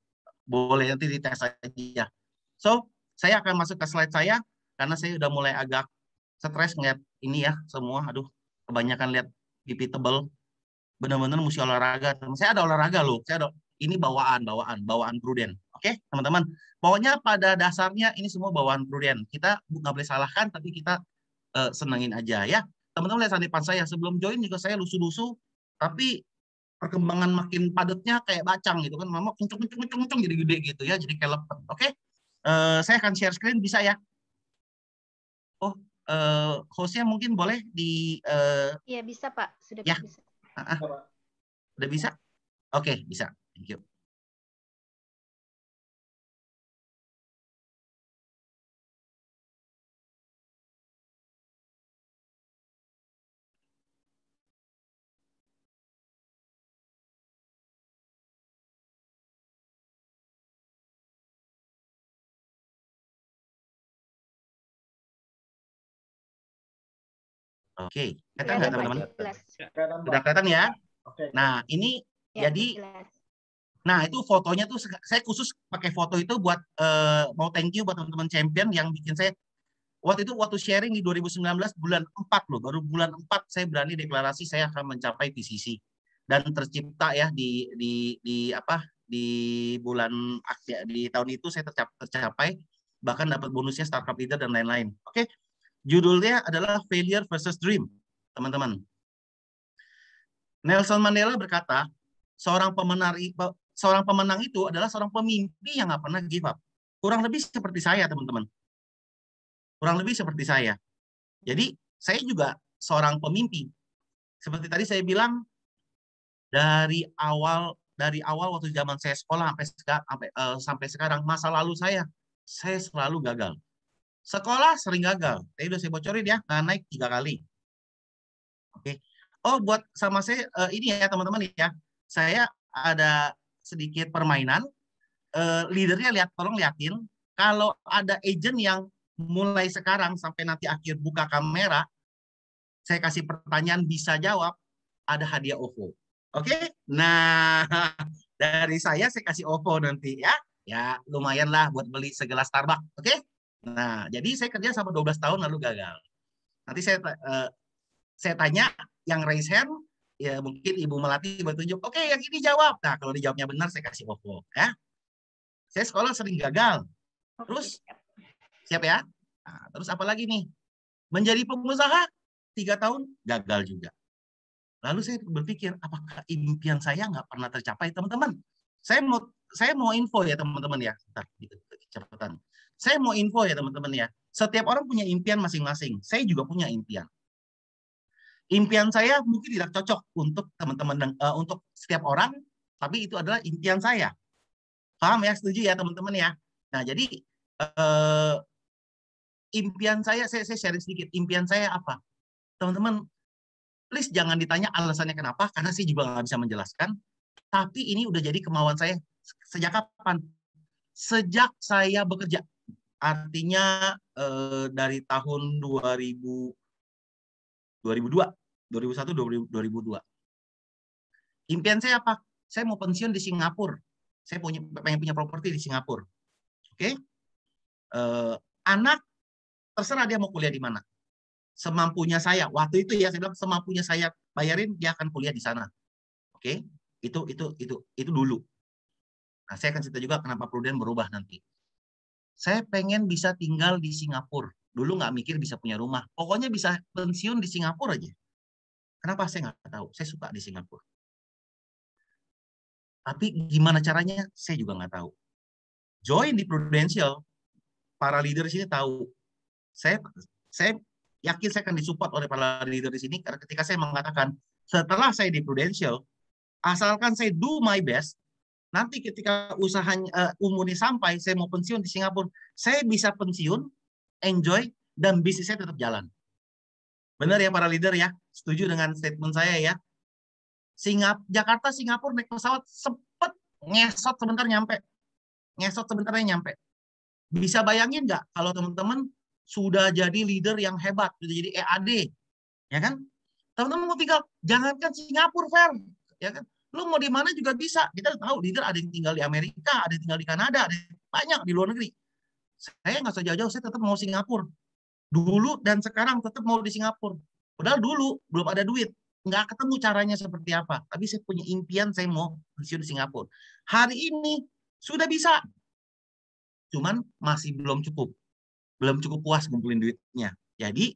[SPEAKER 2] Boleh nanti dites aja. So, saya akan masuk ke slide saya, karena saya udah mulai agak stres ngeliat ini ya, semua. Aduh, kebanyakan lihat pipi tebel. Benar-benar mesti olahraga. Saya ada olahraga loh. Ini bawaan Prudent. Oke, teman-teman. Pokoknya pada dasarnya ini semua bawaan Prudent. Kita nggak boleh salahkan, tapi kita senangin aja ya. Teman-teman lihat sanipan saya. Sebelum join juga saya lusuh-lusuh, tapi perkembangan makin padatnya kayak bacang gitu kan. Mama kenceng jadi gede gitu ya. Jadi kayak lepet. Oke, saya akan share screen, bisa ya? Oh, hostnya mungkin boleh di...
[SPEAKER 3] Iya, bisa Pak. Sudah
[SPEAKER 2] ya.
[SPEAKER 3] bisa.
[SPEAKER 2] Udah bisa? Oke, bisa. Thank you. Oke, kelihatan nggak teman-teman? Sudah kelihatan ya? Nah, ini
[SPEAKER 3] Ya,
[SPEAKER 2] jadi,
[SPEAKER 3] jelas.
[SPEAKER 2] nah itu fotonya tuh saya khusus pakai foto itu buat mau thank you buat teman-teman Champion yang bikin saya Waktu itu waktu sharing di 2019 bulan 4 loh, baru bulan 4 saya berani deklarasi saya akan mencapai PCC dan tercipta ya di apa di bulan di tahun itu saya tercapai bahkan dapat bonusnya startup leader dan lain-lain. Oke. Judulnya adalah Failure versus Dream, teman-teman. Nelson Mandela berkata, seorang pemenang itu adalah seorang pemimpi yang nggak pernah give up. Kurang lebih seperti saya, teman-teman. Kurang lebih seperti saya. Jadi, saya juga seorang pemimpi. Seperti tadi saya bilang, dari awal waktu zaman saya sekolah sampai sekarang, masa lalu saya selalu gagal. Sekolah sering gagal. Tadi udah saya bocorin ya, naik 3 kali. Oke. Oh, buat sama saya ini ya teman-teman ya. Saya ada sedikit permainan. Leadernya tolong liatin. Kalau ada agent yang mulai sekarang sampai nanti akhir buka kamera, saya kasih pertanyaan bisa jawab, ada hadiah OVO. Oke? Nah, dari saya kasih OVO nanti ya. Ya, lumayan lah buat beli segelas Starbucks. Oke? Nah, jadi saya kerja sama 12 tahun lalu gagal. Nanti saya tanya yang raise hand, ya mungkin Ibu Melati bertunjuk, oke yang ini jawab. Nah kalau dijawabnya benar saya kasih OVO. Ya. Saya sekolah sering gagal. Terus, siap ya? Nah, terus apa lagi nih? Menjadi pengusaha 3 tahun gagal juga. Lalu saya berpikir, apakah impian saya nggak pernah tercapai, teman-teman? Saya mau info ya teman-teman ya. Bentar, cepetan. Saya mau info ya teman-teman ya. Setiap orang punya impian masing-masing. Saya juga punya impian. Impian saya mungkin tidak cocok untuk teman-teman untuk setiap orang, tapi itu adalah impian saya. Paham ya? Setuju ya teman-teman ya? Nah, jadi impian saya sharing sedikit. Impian saya apa? Teman-teman, please jangan ditanya alasannya kenapa, karena saya juga nggak bisa menjelaskan. Tapi ini udah jadi kemauan saya sejak kapan? Sejak saya bekerja. Artinya dari tahun 2002, 2001, 2002. Impian saya apa? Saya mau pensiun di Singapura. Saya pengen punya properti di Singapura. Oke? Anak terserah dia mau kuliah di mana. Semampunya saya. Waktu itu ya saya bilang semampunya saya bayarin dia akan kuliah di sana. Oke? Itu dulu. Nah, saya akan cerita juga kenapa Prudent berubah nanti. Saya pengen bisa tinggal di Singapura. Dulu nggak mikir bisa punya rumah. Pokoknya bisa pensiun di Singapura aja. Kenapa saya nggak tahu? Saya suka di Singapura. Tapi gimana caranya? Saya juga nggak tahu. Join di Prudential, para leader di sini tahu. Saya yakin saya akan disupport oleh para leader di sini karena ketika saya mengatakan setelah saya di Prudential, asalkan saya do my best, nanti ketika usahanya umurnya sampai, saya mau pensiun di Singapura, saya bisa pensiun, enjoy, dan bisnis saya tetap jalan. Benar ya para leader ya? Setuju dengan statement saya ya? Jakarta, Singapura naik pesawat sempet ngesot sebentar nyampe. Ngesot sebentarnya nyampe. Bisa bayangin nggak kalau teman-teman sudah jadi leader yang hebat, sudah jadi EAD, ya kan? Teman-teman mau tinggal, jangankan Singapura, Fer, ya kan? Lu mau di mana juga bisa. Kita tahu leader ada yang tinggal di Amerika, ada yang tinggal di Kanada, ada yang banyak di luar negeri. Saya nggak usah jauh-jauh, saya tetap mau Singapura. Dulu dan sekarang tetap mau di Singapura. Padahal dulu belum ada duit. Nggak ketemu caranya seperti apa. Tapi saya punya impian, saya mau pensiun di Singapura. Hari ini sudah bisa. Cuman masih belum cukup. Belum cukup puas ngumpulin duitnya. Jadi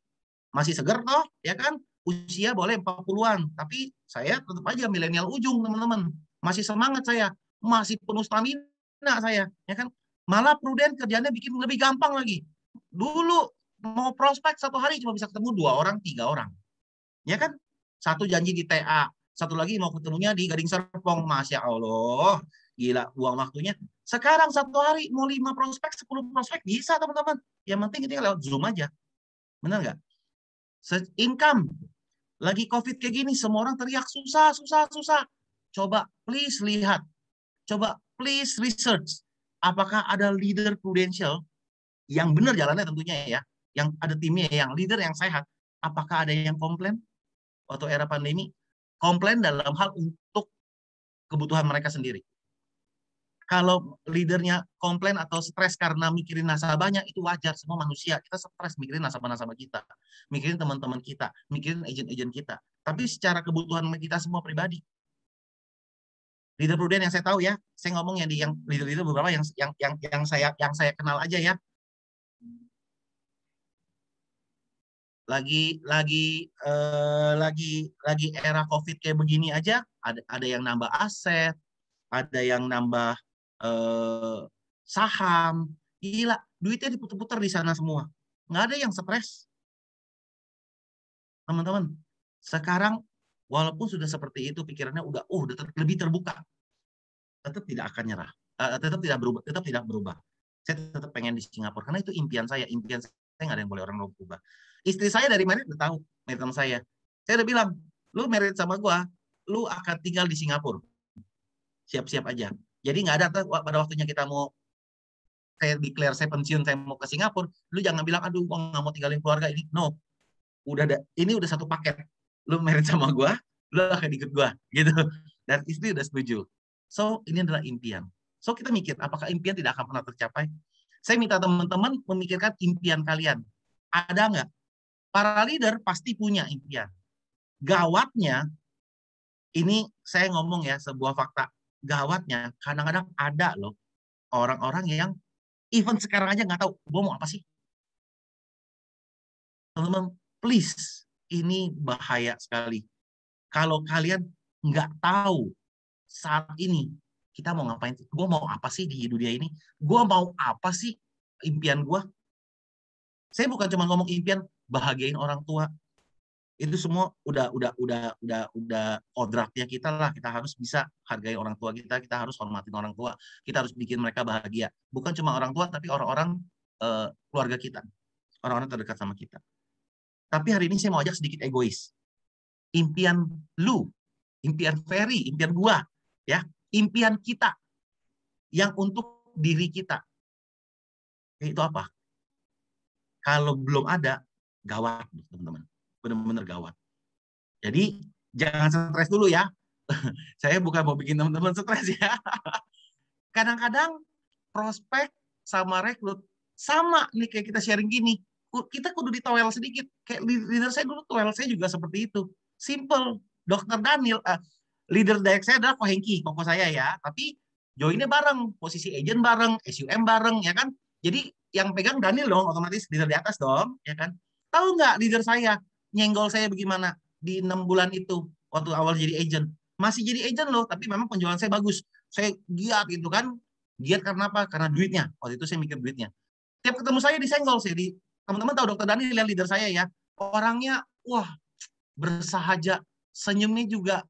[SPEAKER 2] masih seger toh, ya kan? Usia boleh 40-an. Tapi saya tetap aja milenial ujung, teman-teman. Masih semangat saya. Masih penuh stamina saya. Ya kan? Malah Prudent kerjanya bikin lebih gampang lagi. Dulu mau prospek satu hari cuma bisa ketemu 2 orang, 3 orang. Ya kan? Satu janji di TA, satu lagi mau ketemunya di Gading Serpong. Masya Allah, gila buang waktunya. Sekarang satu hari mau 5 prospek, 10 prospek bisa teman-teman. Yang penting kita lewat Zoom aja. Benar nggak? Income. Lagi COVID kayak gini, semua orang teriak susah, susah, susah. Coba please lihat. Coba please research. Apakah ada leader Prudential yang benar jalannya tentunya ya. Yang ada timnya, yang leader yang sehat. Apakah ada yang komplain waktu era pandemi? Komplain dalam hal untuk kebutuhan mereka sendiri. Kalau leadernya komplain atau stres karena mikirin nasabahnya, itu wajar. Semua manusia, kita stres mikirin nasabah-nasabah kita, mikirin teman-teman kita, mikirin agent-agent kita. Tapi secara kebutuhan kita semua pribadi, leader prudent yang saya tahu ya, saya ngomong yang di yang leader-leader beberapa yang saya kenal aja ya. Lagi era COVID kayak begini aja, ada yang nambah aset, ada yang nambah saham, gila, duitnya diputar-putar di sana semua. Nggak ada yang stres, teman-teman. Sekarang, walaupun sudah seperti itu, pikirannya udah lebih terbuka, tetap tidak akan nyerah, tetap tidak berubah. Saya tetap pengen di Singapura, karena itu impian saya nggak ada yang boleh orang berubah. Istri saya dari merit udah tahu, merit sama saya udah bilang, lu merit sama gua, lu akan tinggal di Singapura. Siap-siap aja. Jadi nggak ada pada waktunya kita mau saya declare saya pensiun, saya mau ke Singapura, lu jangan bilang, aduh, gua nggak mau tinggalin keluarga ini. No, ini udah satu paket. Lu merit sama gua, lu akan ikut gua, gitu. Dan istri udah setuju. So, ini adalah impian. So, kita mikir, apakah impian tidak akan pernah tercapai? Saya minta teman-teman memikirkan impian kalian. Ada nggak? Para leader pasti punya impian. Gawatnya, ini saya ngomong ya, sebuah fakta. Gawatnya, kadang-kadang ada loh orang-orang yang even sekarang aja nggak tahu, gue mau apa sih? Teman-teman, please, ini bahaya sekali. Kalau kalian nggak tahu saat ini, kita mau ngapain? Gue mau apa sih di dunia ini? Gue mau apa sih impian gue? Saya bukan cuma ngomong impian bahagiain orang tua. Itu semua udah kodratnya kita lah. Kita harus bisa hargai orang tua kita harus hormatin orang tua, kita harus bikin mereka bahagia. Bukan cuma orang tua, tapi orang-orang keluarga kita, orang-orang terdekat sama kita. Tapi hari ini saya mau ajak sedikit egois. Impian lu, impian Ferry, impian gua, ya, impian kita yang untuk diri kita. Itu apa? Kalau belum ada, gawat, teman-teman. Benar-benar gawat. Jadi jangan stres dulu ya. Saya bukan mau bikin teman-teman stres ya. Kadang-kadang prospek sama rekrut sama nih kayak kita sharing gini. Kita kudu ditowel sedikit. Kayak leader saya dulu towel saya juga seperti itu. Simple. Dr. Daniel, leader direct saya adalah Ko Hengki, koko saya ya. Tapi joinnya bareng, posisi agent bareng, SUM bareng, ya kan. Jadi yang pegang Daniel dong, otomatis leader di atas dong, ya kan. Tahu nggak leader saya nyenggol saya bagaimana di 6 bulan itu waktu awal jadi agent? Masih jadi agent loh, tapi memang penjualan saya bagus. Saya giat gitu kan. Giat karena apa? Karena duitnya. Waktu itu saya mikir duitnya. Tiap ketemu saya disenggol, teman-teman tahu Dokter Daniel yang leader saya ya. Orangnya, wah, bersahaja, senyumnya juga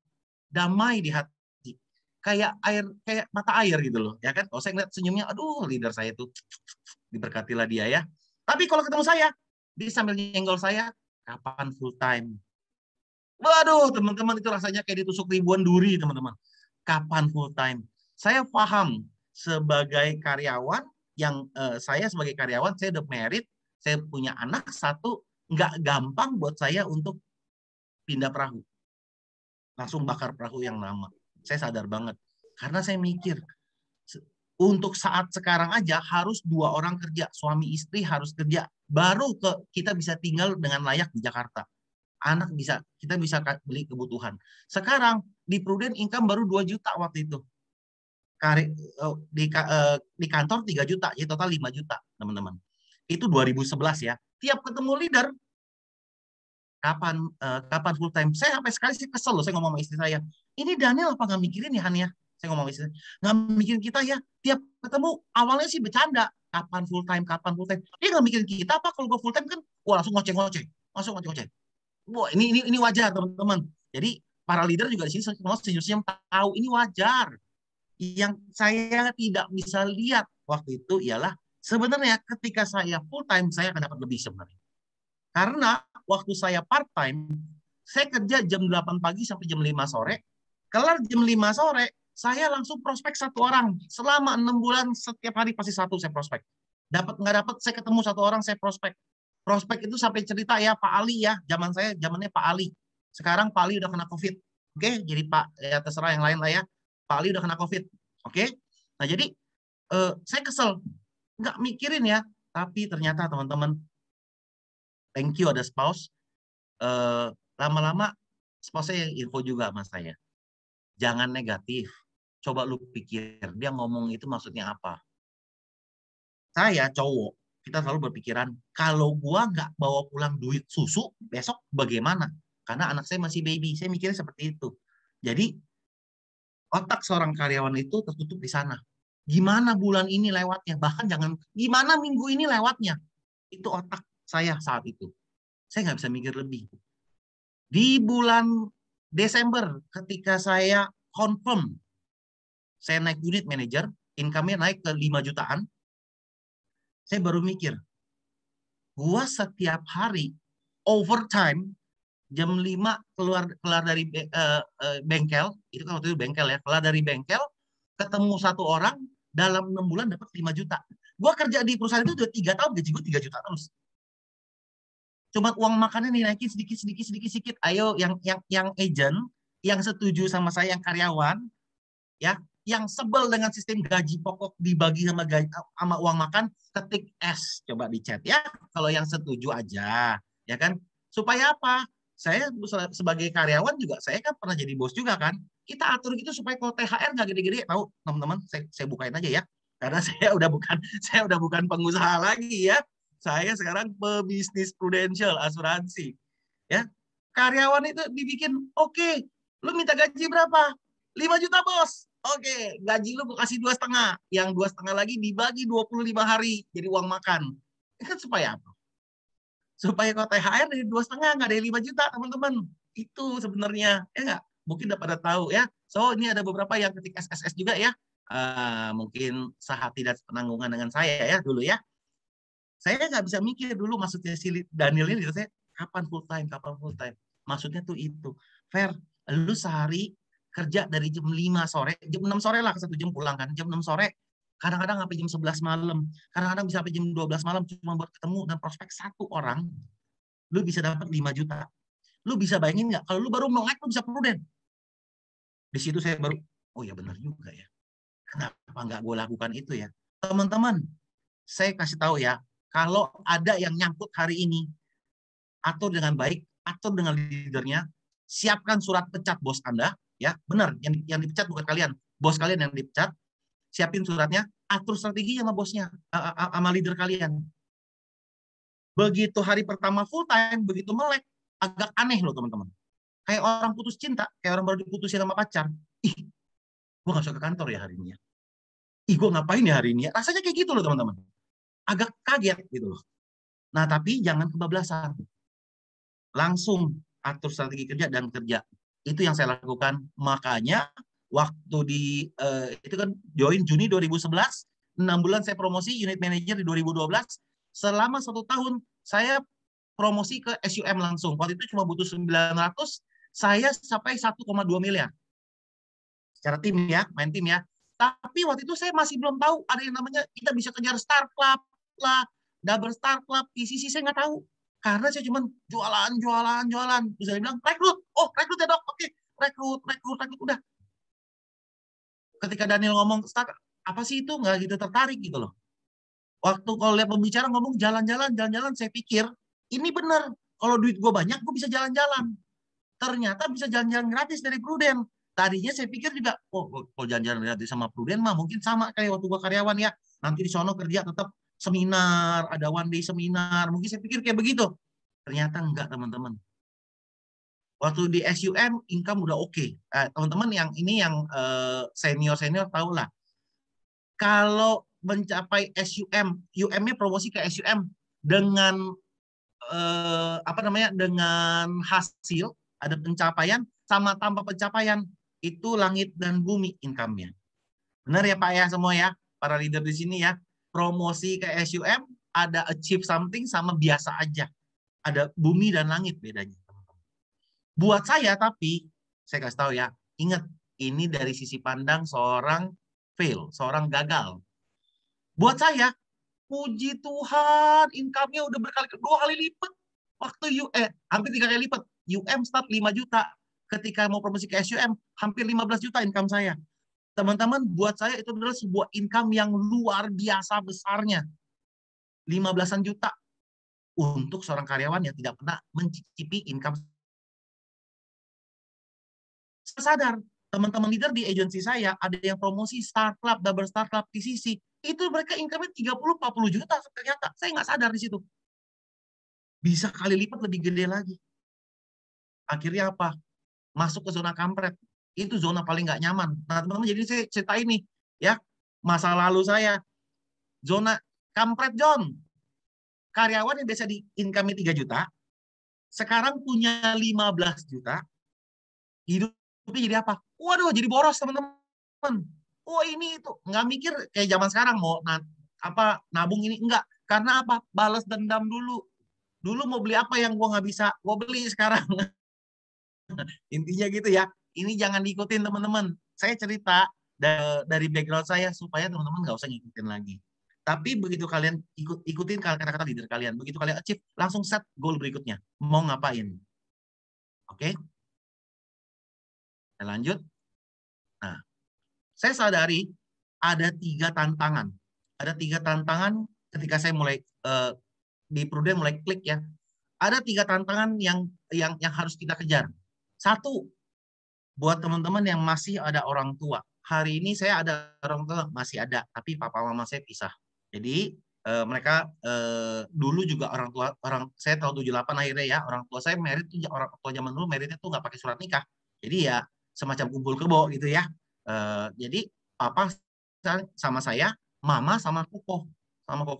[SPEAKER 2] damai di hati. Kayak air, kayak mata air gitu loh, ya kan? Kalau saya ngeliat senyumnya, aduh, leader saya itu diberkatilah dia ya. Tapi kalau ketemu saya, dia sambil nyenggol saya, kapan full time? Waduh, teman-teman, itu rasanya kayak ditusuk ribuan duri, teman-teman. Kapan full time? Saya paham sebagai karyawan, saya sebagai karyawan, saya udah married, saya punya anak satu, nggak gampang buat saya untuk pindah perahu. Langsung bakar perahu yang lama. Saya sadar banget. Karena saya mikir, untuk saat sekarang aja harus 2 orang kerja, suami istri harus kerja, baru kita bisa tinggal dengan layak di Jakarta. Anak kita bisa beli kebutuhan. Sekarang di Prudent income baru 2 juta waktu itu. Di kantor 3 juta, jadi total 5 juta, teman-teman. Itu 2011 ya. Tiap ketemu leader, kapan full time? Saya sampai sekali sih kesel loh, saya ngomong sama istri saya. Ini Daniel apa nggak mikirin ya, Han ya? Saya ngomong sama istri, nggak mikirin kita ya. Tiap ketemu awalnya sih bercanda, kapan full time, kapan full time. Dia nggak mikirin kita apa, kalau gue full time kan, wah langsung ngoceh-ngoceh, langsung ngoceh-ngoceh. Wah, ini wajar, teman-teman. Jadi para leader juga di sini semua senyum-senyum tahu ini wajar. Yang saya tidak bisa lihat waktu itu ialah sebenarnya ketika saya full time saya akan dapat lebih sebenarnya. Karena waktu saya part time, saya kerja jam 8 pagi sampai jam 5 sore. Kelar jam 5 sore, saya langsung prospek 1 orang. Selama 6 bulan, setiap hari pasti 1 saya prospek. Dapat nggak dapat, saya ketemu 1 orang, saya prospek. Prospek itu sampai cerita ya, Pak Ali ya, zamannya Pak Ali. Sekarang Pak Ali udah kena COVID. Oke, jadi Pak, ya terserah yang lain lah ya. Pak Ali udah kena COVID. Oke, Nah, jadi saya kesel. Nggak mikirin ya. Tapi ternyata teman-teman, thank you ada spouse. Lama-lama spouse saya yang info juga sama saya. Jangan negatif. Coba lu pikir, dia ngomong itu maksudnya apa. Saya cowok, kita selalu berpikiran, kalau gua nggak bawa pulang duit susu, besok bagaimana? Karena anak saya masih baby. Saya mikirnya seperti itu. Jadi, otak seorang karyawan itu tertutup di sana. Gimana bulan ini lewatnya? Bahkan jangan, gimana minggu ini lewatnya? Itu otak saya saat itu. Saya nggak bisa mikir lebih. Di bulan Desember, ketika saya confirm, saya naik unit manager, income-nya naik ke 5 jutaan, saya baru mikir, gua setiap hari overtime jam 5 keluar dari bengkel, itu kan waktu itu bengkel ya, keluar dari bengkel, ketemu satu orang, dalam 6 bulan dapat 5 juta. Gua kerja di perusahaan itu udah 3 tahun, gaji gue 3 juta terus. Cuma uang makannya dinaikin sedikit. Ayo yang agent, yang setuju sama saya, yang karyawan, ya, yang sebel dengan sistem gaji pokok dibagi sama uang makan, ketik S coba di chat ya. Kalau yang setuju aja, ya kan? Supaya apa? Saya sebagai karyawan juga, saya kan pernah jadi bos juga kan. Kita atur gitu supaya kalau THR nggak gede-gede, tahu teman-teman, saya bukain aja ya. Karena saya udah bukan pengusaha lagi ya. Saya sekarang pebisnis prudensial asuransi. Ya, karyawan itu dibikin, oke, lu minta gaji berapa? 5 juta bos. Oke, gaji lu gue kasih 2,5. Yang 2,5 lagi dibagi 25 hari jadi uang makan. Ini kan supaya apa? Supaya kalau THR dari 2,5 nggak dari 5 juta teman-teman. Itu sebenarnya ya nggak? Mungkin udah pada tahu ya. So ini ada beberapa yang ketik SSS juga ya. Mungkin sehati dan penanggungan dengan saya ya dulu ya. Saya nggak bisa mikir dulu maksudnya si Daniel ini, saya kapan full time. Maksudnya tuh itu. Fair, lu sehari kerja dari jam 5 sore, jam 6 sore lah, 1 jam pulang kan, jam 6 sore, kadang-kadang sampai jam 11 malam, kadang-kadang bisa sampai jam 12 malam cuma buat ketemu dan prospek satu orang, lu bisa dapat 5 juta. Lu bisa bayangin nggak, kalau lu baru melek, lu bisa prudent. Di situ saya baru, oh ya benar juga ya. Kenapa nggak gue lakukan itu ya? Teman-teman, saya kasih tahu ya, kalau ada yang nyangkut hari ini, atur dengan baik, atur dengan leadernya, siapkan surat pecat bos Anda, ya benar, yang dipecat bukan kalian, bos kalian yang dipecat, siapin suratnya, atur strategi sama bosnya, sama leader kalian. Begitu hari pertama full time, begitu melek, agak aneh loh teman-teman. Kayak orang putus cinta, kayak orang baru diputusin sama pacar. Ih, gue gak usah ke kantor ya hari ini ya. Ih, gue ngapain ya hari ini ya. Rasanya kayak gitu loh teman-teman. Agak kaget gitu loh. Nah, tapi jangan kebablasan. Langsung atur strategi kerja dan kerja. Itu yang saya lakukan. Makanya waktu itu kan join Juni 2011, 6 bulan saya promosi unit manager di 2012. Selama 1 tahun saya promosi ke SUM langsung. Waktu itu cuma butuh 900, saya sampai 1,2 miliar. Secara tim ya, main tim ya. Tapi waktu itu saya masih belum tahu ada yang namanya kita bisa kejar Star Club lah, double Star Club, PCC saya nggak tahu. Karena saya cuma jualan. Terus saya bilang, rekrut. Oh, rekrut ya dok. Oke, rekrut. Udah. Ketika Daniel ngomong, apa sih itu? Nggak gitu tertarik gitu loh. Waktu kalau lihat pembicara ngomong jalan-jalan, saya pikir, ini benar. Kalau duit gue banyak, gue bisa jalan-jalan. Ternyata bisa jalan-jalan gratis dari Prudent. Tadinya saya pikir juga, oh kalau jalan-jalan gratis sama Prudent mah mungkin sama kayak waktu gue karyawan ya. Nanti di sono kerja tetap seminar, ada one day seminar. Mungkin saya pikir kayak begitu. Ternyata enggak teman-teman. Waktu di SUM income udah oke. Teman-teman yang ini yang senior tahu lah. Kalau mencapai SUM, UM-nya promosi ke SUM dengan dengan hasil ada pencapaian sama tanpa pencapaian itu langit dan bumi income-nya. Benar ya Pak ya semua ya, para leader di sini ya. Promosi ke SUM ada achieve something sama biasa aja. Ada bumi dan langit bedanya. Buat saya tapi saya kasih tahu ya, ingat ini dari sisi pandang seorang fail, seorang gagal. Buat saya, puji Tuhan, income-nya udah berkali 2 kali lipat. Waktu hampir 3 kali lipat. UM start 5 juta. Ketika mau promosi ke SUM, hampir 15 juta income saya. Teman-teman, buat saya itu adalah sebuah income yang luar biasa besarnya. 15-an juta untuk seorang karyawan yang tidak pernah mencicipi income. Saya sadar, teman-teman leader di agensi saya, ada yang promosi Start Club, Double Start Club, TCC. Itu mereka income-nya 30-40 juta ternyata. Saya nggak sadar di situ. Bisa kali lipat lebih gede lagi. Akhirnya apa? Masuk ke zona kampret. Itu zona paling nggak nyaman. Nah, teman-teman, jadi saya ceritain nih, ya, masa lalu saya. Zona kampret, John. Karyawan yang biasa di income 3 juta, sekarang punya 15 juta, hidupnya jadi apa? Waduh, jadi boros, teman-teman. Oh, ini itu. Nggak mikir kayak zaman sekarang, mau nabung ini. Enggak. Karena apa? Balas dendam dulu. Dulu mau beli apa yang gua nggak bisa, gua beli sekarang. Intinya gitu ya. Ini jangan diikutin, teman-teman. Saya cerita dari background saya supaya teman-teman nggak usah ngikutin lagi. Tapi begitu kalian ikutin kata-kata leader kalian, begitu kalian achieve, langsung set goal berikutnya. Mau ngapain? Oke? Kita lanjut. Nah, saya sadari ada 3 tantangan. Ada 3 tantangan ketika saya mulai di Prudent mulai klik ya. Ada 3 tantangan yang harus kita kejar. Satu, buat teman-teman yang masih ada orang tua. Hari ini saya ada orang tua, masih ada, tapi papa mama saya pisah. Jadi mereka dulu juga orang saya tahun 78 akhirnya ya, orang tua saya merit tuh, orang tua zaman dulu meritnya tuh nggak pakai surat nikah. Jadi ya semacam kumpul kebo gitu ya. Jadi papa sama saya, mama sama koko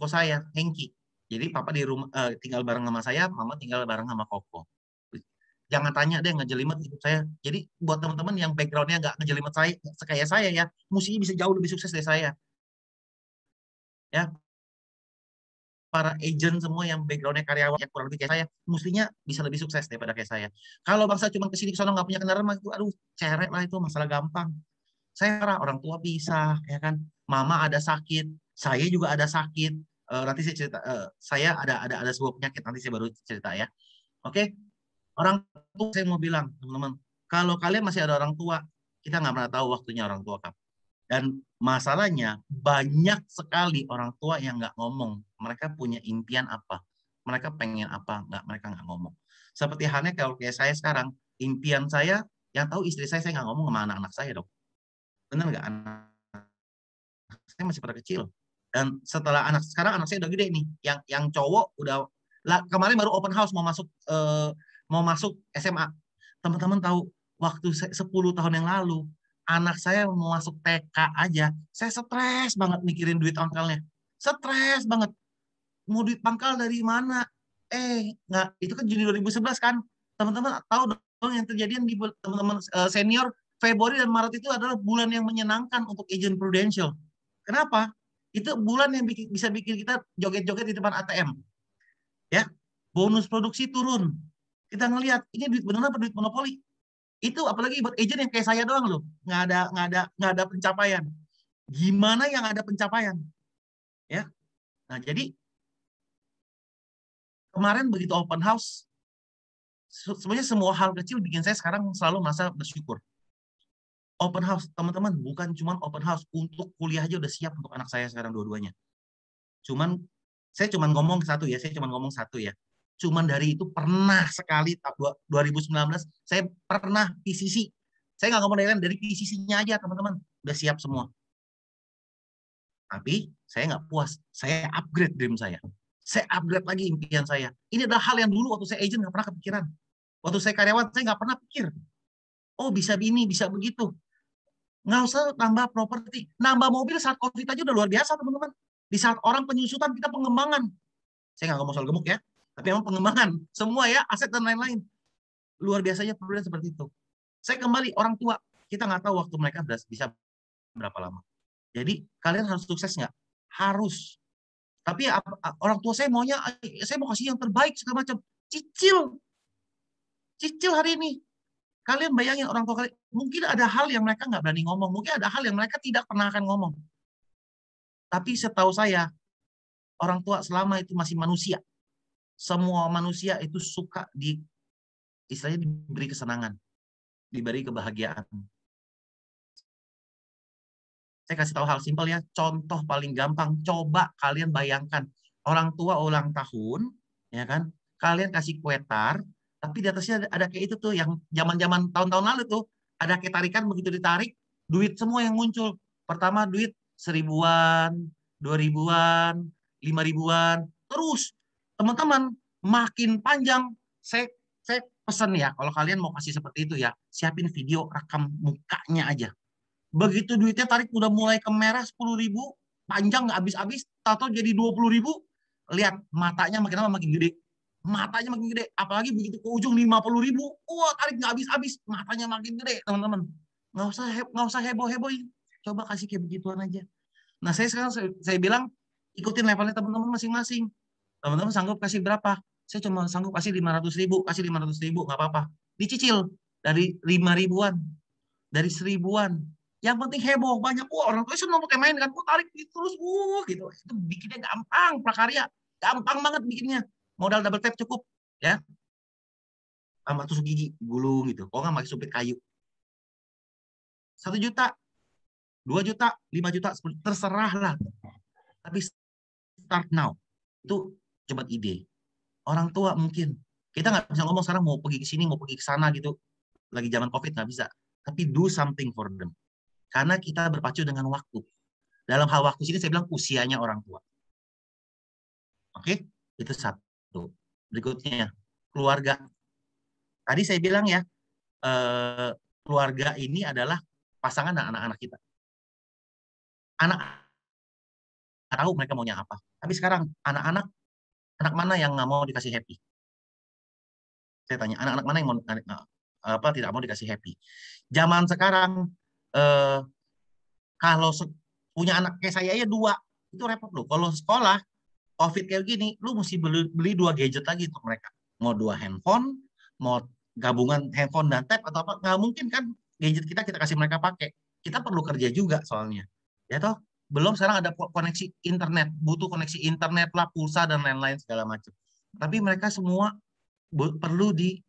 [SPEAKER 2] saya, Hengki. Jadi papa di rumah tinggal bareng sama saya, mama tinggal bareng sama koko. Jangan tanya deh ngejelimet hidup saya. Jadi buat teman-teman yang backgroundnya nggak ngejelimet saya, kayak saya ya, mestinya bisa jauh lebih sukses dari saya. Ya, para agent semua yang backgroundnya karyawan yang kurang lebih kayak saya, mestinya bisa lebih sukses daripada kayak saya. Kalau bangsa cuma kesini kesana nggak punya kendaraan, itu aduh cerek lah, itu masalah gampang. Saya orang tua bisa, ya kan. Mama ada sakit, saya juga ada sakit. Nanti saya cerita, saya ada sebuah penyakit, nanti saya baru cerita ya. Oke, orang tua saya mau bilang, teman-teman, kalau kalian masih ada orang tua, kita nggak pernah tahu waktunya orang tua kapan. Dan masalahnya banyak sekali orang tua yang nggak ngomong. Mereka punya impian apa? Mereka pengen apa? Mereka nggak ngomong. Seperti halnya kalau kayak saya sekarang, impian saya, yang tahu istri saya nggak ngomong sama anak-anak saya dong. Benar nggak? Anak saya masih pada kecil. Dan setelah sekarang anak saya udah gede nih. Yang cowok udah kemarin baru open house mau masuk SMA. Teman-teman tahu waktu 10 tahun yang lalu anak saya mau masuk TK aja, saya stres banget mikirin duit pangkalnya. Stres banget. Mau duit pangkal dari mana? Nggak, itu kan Juni 2011 kan. Teman-teman tahu dong yang terjadi di teman-teman senior, Februari dan Maret itu adalah bulan yang menyenangkan untuk agent Prudential. Kenapa? Itu bulan yang bisa bikin kita joget-joget di depan ATM. Ya, bonus produksi turun. Kita ngelihat ini duit beneran apa duit monopoli? Itu apalagi buat agent yang kayak saya doang loh, nggak ada pencapaian. Gimana yang ada pencapaian? Ya, nah jadi kemarin begitu open house, sebenarnya semua hal kecil bikin saya sekarang selalu merasa bersyukur. Open house, teman-teman, bukan cuma open house, untuk kuliah aja udah siap untuk anak saya sekarang dua-duanya. Cuman saya cuma ngomong satu ya. Cuman dari itu pernah sekali 2019 saya pernah PCC. Saya nggak ngomong dari PCC-nya aja, teman-teman. Udah siap semua. Tapi saya nggak puas. Saya upgrade dream saya. Saya upgrade lagi impian saya. Ini adalah hal yang dulu waktu saya agent nggak pernah kepikiran. Waktu saya karyawan saya nggak pernah pikir. Oh bisa ini, bisa begitu. Nggak usah tambah properti. Nambah mobil saat COVID aja udah luar biasa, teman-teman. Di saat orang penyusutan, kita pengembangan. Saya nggak ngomong soal gemuk ya. Tapi memang pengembangan. Semua ya, aset dan lain-lain. Luar biasanya perubahan seperti itu. Saya kembali, orang tua. Kita nggak tahu waktu mereka bisa berapa lama. Jadi, kalian harus sukses nggak? Harus. Tapi orang tua saya maunya, saya mau kasih yang terbaik, segala macam. Cicil. Cicil hari ini. Kalian bayangin orang tua kalian, mungkin ada hal yang mereka nggak berani ngomong. Mungkin ada hal yang mereka tidak pernah akan ngomong. Tapi setahu saya, orang tua selama itu masih manusia. Semua manusia itu suka istilahnya diberi kesenangan, diberi kebahagiaan. Saya kasih tahu hal simpel ya, contoh paling gampang. Coba kalian bayangkan, orang tua ulang tahun, ya kan? Kalian kasih kue tar, tapi di atasnya ada kayak itu tuh, yang zaman-zaman tahun-tahun lalu tuh, ada kayak tarikan, begitu ditarik, duit semua yang muncul. Pertama duit 1.000-an, 2.000-an, 5.000-an, terus teman-teman makin panjang. Saya pesan ya, kalau kalian mau kasih seperti itu ya, siapin video rekam mukanya aja. Begitu duitnya tarik udah mulai ke merah 10.000, panjang nggak habis-habis, tato jadi 20.000, lihat matanya makin lama makin gede. Matanya makin gede, apalagi begitu ke ujung 50.000, wah tarik nggak habis-habis, matanya makin gede, teman-teman. Nggak usah heboh-hebohin, coba kasih kayak begituan aja. Nah saya sekarang saya bilang ikutin levelnya teman-teman masing-masing. Teman-teman sanggup kasih berapa? Saya cuma sanggup kasih 500.000, kasih 500.000 nggak apa-apa. Dicicil dari 5.000-an, dari 1.000-an. Yang penting heboh, banyak. Wah, orang tua senang pakai main kan, tarik terus, gitu. Itu bikinnya gampang, prakarya. Gampang banget bikinnya. Modal double tap cukup, ya. Sama tusuk gigi, gulung gitu. Kok nggak pakai supit kayu. 1 juta, 2 juta, 5 juta, 10, terserah lah. Tapi start now. Itu coba ide. Orang tua mungkin. Kita nggak bisa ngomong sekarang mau pergi ke sini, mau pergi ke sana gitu. Lagi zaman COVID nggak bisa. Tapi do something for them. Karena kita berpacu dengan waktu. Dalam hal waktu sini saya bilang usianya orang tua. Oke, itu satu. Berikutnya, keluarga. Tadi saya bilang ya, keluarga ini adalah pasangan dan anak-anak kita. Anak tahu mereka maunya apa. Tapi sekarang anak-anak, anak mana yang nggak mau dikasih happy? Saya tanya, anak-anak mana yang mau tidak mau dikasih happy? Zaman sekarang, kalau punya anak kayak saya ya 2, itu repot loh. Kalau sekolah COVID kayak gini, lu mesti beli 2 gadget lagi untuk mereka. Mau 2 handphone, mau gabungan handphone dan tab atau apa, nggak mungkin kan gadget kita kasih mereka pakai. Kita perlu kerja juga soalnya. Ya toh, belum sekarang ada koneksi internet, butuh koneksi internet lah, pulsa dan lain-lain segala macam. Tapi mereka semua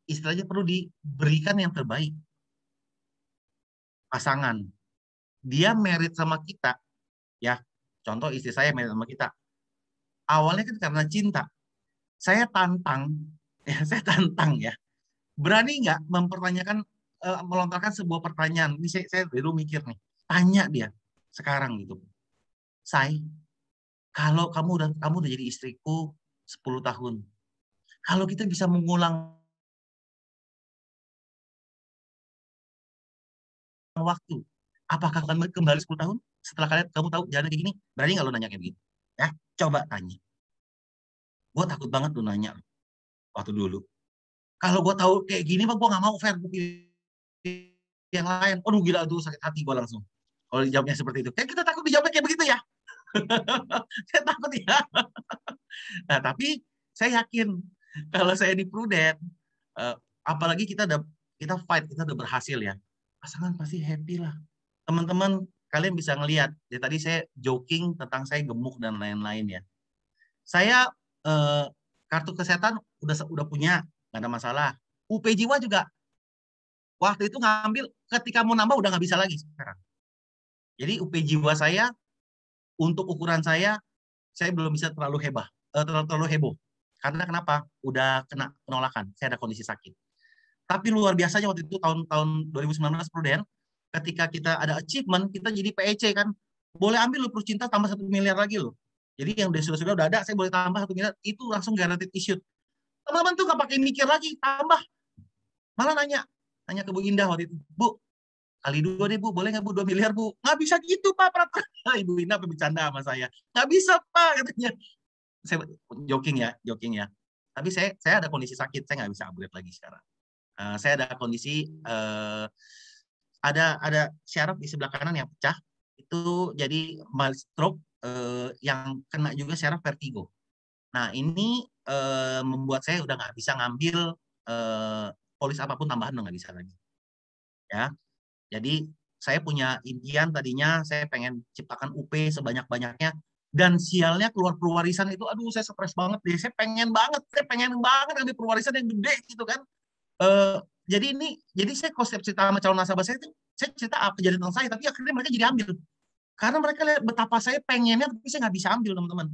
[SPEAKER 2] istilahnya perlu diberikan yang terbaik. Pasangan, dia merit sama kita, ya. Contoh istri saya merit sama kita. Awalnya kan karena cinta. Saya tantang ya. Berani nggak mempertanyakan, melontarkan sebuah pertanyaan? Ini saya dulu mikir nih. Tanya dia sekarang gitu. Kalau kamu udah jadi istriku 10 tahun. Kalau kita bisa mengulang waktu, apakah akan kembali 10 tahun? Setelah kamu tahu jalan kayak gini, berani nggak lo nanya kayak begitu? Ya, coba tanya. Gue takut banget lo nanya waktu dulu. Kalau gue tahu kayak gini, mah gue nggak mau fair yang lain. Aduh gila tuh, sakit hati gue langsung. Kalau dijawabnya seperti itu, kayak kita takut dijawabnya kayak begitu ya. Saya takut ya. Nah, tapi saya yakin kalau saya di Prudent, apalagi kita fight, kita udah berhasil ya. Pasangan pasti happy lah. Teman-teman, kalian bisa ngelihat. Ya, tadi saya joking tentang saya gemuk dan lain-lain ya. Saya kartu kesehatan udah punya, nggak ada masalah. UP Jiwa juga waktu itu ngambil, ketika mau nambah udah nggak bisa lagi sekarang. Jadi UP Jiwa saya untuk ukuran saya belum bisa terlalu heboh. Karena kenapa? Udah kena penolakan. Saya ada kondisi sakit. Tapi luar biasanya waktu itu tahun 2019 Prudent, ketika kita ada achievement, kita jadi PEC kan. Boleh ambil lo Plus Cinta tambah 1 miliar lagi loh. Jadi yang sudah ada, saya boleh tambah 1 miliar, itu langsung guaranteed issued. Teman-teman tuh nggak pakai mikir lagi, tambah. Malah nanya ke Bu Indah waktu itu, Bu, kali 2 deh Bu, boleh nggak Bu 2 miliar Bu? Nggak bisa gitu Pak, Ibu Indah bercanda sama saya. Nggak bisa Pak, katanya. Saya joking ya. Tapi saya ada kondisi sakit, saya nggak bisa upgrade lagi sekarang. Saya ada kondisi, ada syaraf di sebelah kanan yang pecah, itu jadi mild stroke, yang kena juga syaraf vertigo. Nah ini membuat saya udah nggak bisa ngambil polis apapun tambahan, udah nggak bisa lagi. Ya, jadi saya punya impian tadinya, saya pengen ciptakan UP sebanyak-banyaknya, dan sialnya keluar pewarisan itu, aduh saya stres banget deh. Saya pengen banget ambil pewarisan yang gede gitu kan. Jadi saya konsep cerita sama calon nasabah saya itu, saya cerita apa kejadian tentang saya, tapi akhirnya mereka jadi ambil. Karena mereka lihat betapa saya pengennya, tapi saya nggak bisa ambil, teman-teman.